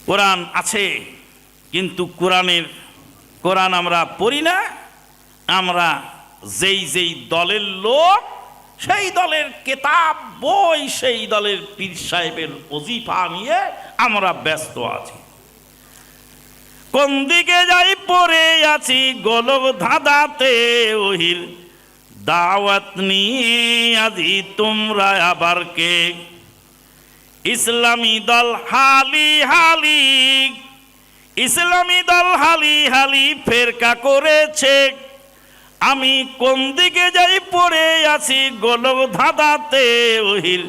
কোরআন আছে কিন্তু কোরআন আমরা পড়ি না। আমরা যেই দলের লোক, সেই দলের কেতাব বই, সেই দলের পীর সাহেবের ওজিফা নিয়ে আমরা ব্যস্ত আছি। কোন দিকে যাই পড়ে আছি গোলক ধাঁধাতে, ওহির দাওয়াত নিয়ে আজি তোমরা আবার কে। ইসলামী দল হালি হালি, ইসলামী দল হালি হালি ফেরকা করেছে। আমি কোন দিকে যাই পড়ে আছি গোলক ধাঁধাতে, ওহির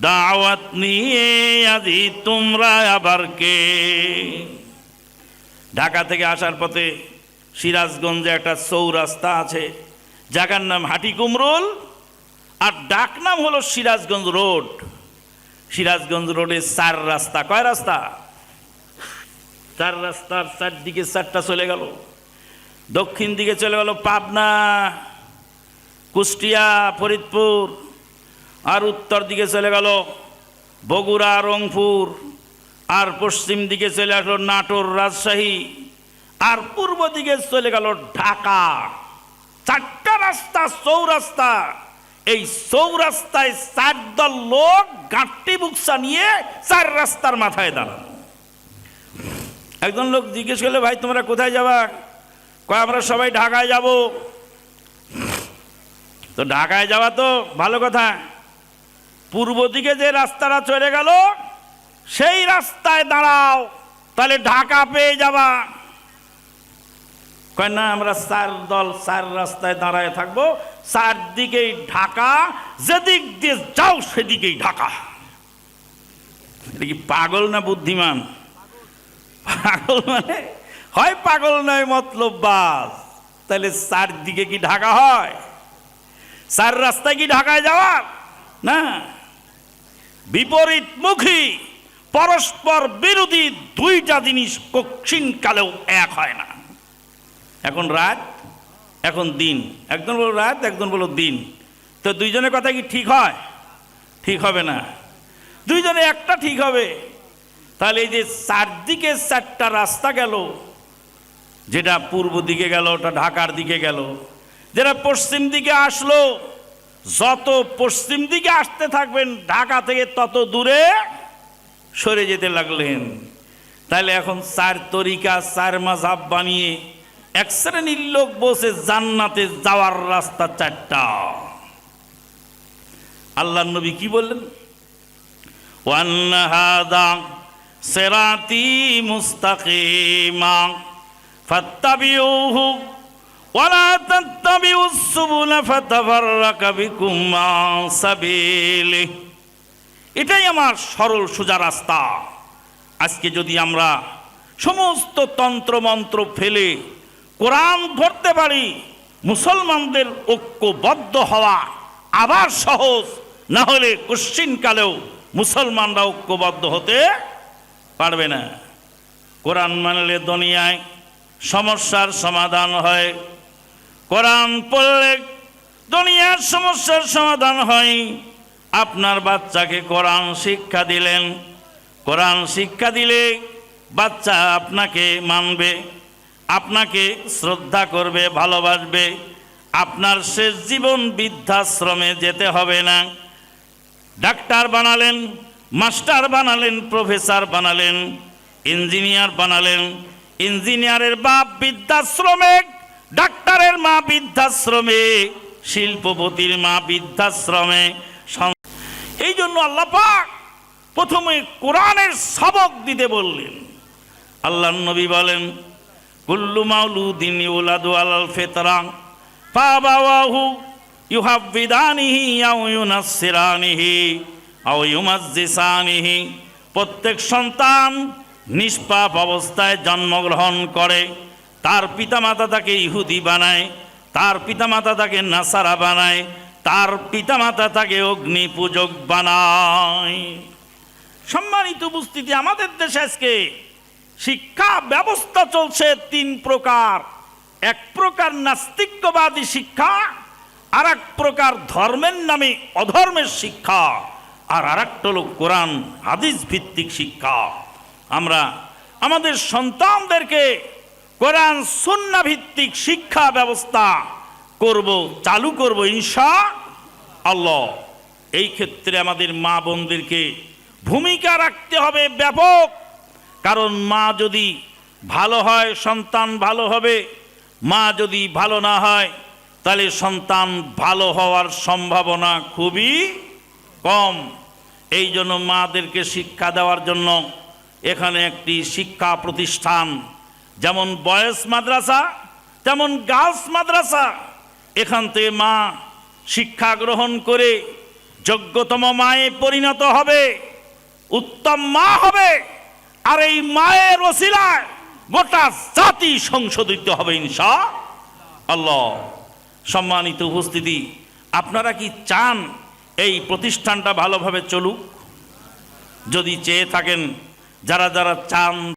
দাওয়াত নিয়ে আজি তোমরা আবার কে। ঢাকা থেকে আসার পথে সিরাজগঞ্জে একটা চৌরাস্তা আছে, জায়গার নাম হাটি কুমরুল, আর ডাক নাম হলো সিরাজগঞ্জ রোড। সিরাজগঞ্জ রোডে 4 রাস্তা। কয় রাস্তা? 4 রাস্তার 4 দিকে 4টা চলে গেল। দক্ষিণ দিকে চলে গেল পাবনা, কুষ্টিয়া, ফরিদপুর, আর উত্তর দিকে চলে গেল বগুড়া, রংপুর, আর পশ্চিম দিকে চলে আসলো নাটোর, রাজশাহী, আর পূর্ব দিকে চলে গেল ঢাকা। 4টা রাস্তা চৌরাস্তা। এই চৌরাস্তায় 4 দল লোক গাঁটটি বুকসা নিয়ে 4 রাস্তার মাথায় দাঁড়ানো। একজন লোক জিজ্ঞেস করলে, ভাই তোমরা কোথায় যাবা? কয় আমরা সবাই ঢাকায় যাব। তো ঢাকায় যাওয়া তো ভালো কথা, পূর্ব দিকে যে রাস্তাটা চলে গেল সেই রাস্তায় দাঁড়াও, তাহলে ঢাকা পেয়ে যাবা। কয় না, আমরা 4 দল 4 রাস্তায় দাঁড়ায় থাকবো, 4 দিকেই ঢাকা, যেদিক দিয়ে যাও সেদিকেই ঢাকা। এটা কি পাগল না বুদ্ধিমান? পাগল মানে হয় পাগল নয় মতলব বাস। তাহলে 4 দিকে কি ঢাকা হয়? 4 রাস্তায় কি ঢাকায় যাওয়ার না? বিপরীতমুখী পরস্পর বিরোধী 2টা জিনিস কঠিন কালেও এক হয় না। এখন রাত, এখন দিন। একজন বলো রাত, একজন বলো দিন। তো দুইজনের কথা কি ঠিক হয়? ঠিক হবে না। দুইজনে একটা ঠিক হবে। তাহলে এই যে 4 দিকে 4টা রাস্তা গেল, যেটা পূর্ব দিকে গেল ওটা ঢাকার দিকে গেল, যারা পশ্চিম দিকে আসলো, যত পশ্চিম দিকে আসতে থাকবেন ঢাকা থেকে তত দূরে সরে যেতে লাগলেন। তাহলে এখন 4 তরিকা 4 মাযহাব বানিয়ে এক শ্রেণীর লোক বসে জান্নাতে যাওয়ার রাস্তা 4টা। আল্লাহর নবী কি বললেন? ওয়ান্না হাদা সিরাতি মুস্তাকিমা ফাত্তাবিউহু ওয়ালা তাত্তাবিউস সুবুলা ফাতাফাররাকা বিকুম আন সাবিলিহি। এটাই আমার সরল সোজা রাস্তা। আজকে যদি আমরা সমস্ত তন্ত্রমন্ত্র ফেলে কোরআন ধরতে পারি, মুসলমানদের ঐক্যবদ্ধ হওয়া আবার সহজ, না হলে কশ্চিনকালেও মুসলমানরা ঐক্যবদ্ধ হতে পারবে না। কোরআন মানলে দুনিয়ায় সমস্যার সমাধান হয়, কোরআন পড়লে দুনিয়ার সমস্যার সমাধান হয়। আপনার বাচ্চাকে কোরআন শিক্ষা দিলেন, কোরআন শিক্ষা দিলে বাচ্চা আপনাকে মানবে, আপনাকে শ্রদ্ধা করবে, ভালোবাসবে। আপনার শেষ জীবন বৃদ্ধাশ্রমে যেতে হবে না। ডাক্তার বানালেন, মাস্টার বানালেন, প্রফেসর বানালেন, ইঞ্জিনিয়ার বানালেন, ইঞ্জিনিয়ারের বাপ বৃদ্ধাশ্রমে, ডাক্তারের মা বৃদ্ধাশ্রমে, শিল্পপতির মা বৃদ্ধাশ্রমে। এই জন্য আল্লাহ পাক প্রথমে কোরআনের সবক দিতে বললেন। আল্লাহর নবী বলেন, কুল্লু মাউলুদিন ইউলাদু আলাল ফিতরা ফাবাওয়াহু ইউহাব্বিদানিহি আও ইউনাসসিরানিহি আও ইউমাজ্জিসানিহি। প্রত্যেক সন্তান নিষ্পাপ অবস্থায় জন্মগ্রহণ করে, তার পিতামাতা তাকে ইহুদি বানায়, তার পিতামাতা তাকে নাসারা বানায়, তার পিতামাতা তাকে অগ্নি পূজক বানায়। সম্মানিত উপস্থিতি, আমাদের দেশে আজকে শিক্ষা ব্যবস্থা চলছে 3 প্রকার। এক প্রকার নাস্তিক্যবাদী শিক্ষা, আর এক প্রকার ধর্মের নামে অধর্মের শিক্ষা, আর আরেকটা হলো কোরআন হাদিস ভিত্তিক শিক্ষা। আমরা আমাদের সন্তানদেরকে কোরআন সুন্নাহ ভিত্তিক শিক্ষা ব্যবস্থা চালু করব ইনশাআল্লাহ। এই ক্ষেত্রে আমাদের মা বোনদেরকে ভূমিকা রাখতে হবে ব্যাপক। কারণ মা যদি ভালো হয় সন্তান ভালো হবে, মা যদি ভালো না হয় তাহলে সন্তান ভালো হওয়ার সম্ভাবনা খুবই কম। এই জন্য মাদেরকে শিক্ষা দেওয়ার জন্য এখানে একটি শিক্ষা প্রতিষ্ঠান, যেমন বয়েজ মাদ্রাসা তেমন গার্লস মাদ্রাসা, এখান থেকে মা শিক্ষা গ্রহণ করে যোগ্যতম মায়ে পরিণত হবে, উত্তম মা হবে। আর এই মায়ের ওসিলায় গোটা জাতি সংশোধিত হবে ইনশাআল্লাহ। সম্মানিত উপস্থিতি, আপনারা কি চান এই প্রতিষ্ঠানটা ভালোভাবে চলুক? যদি চেয়ে থাকেন, যারা যারা চান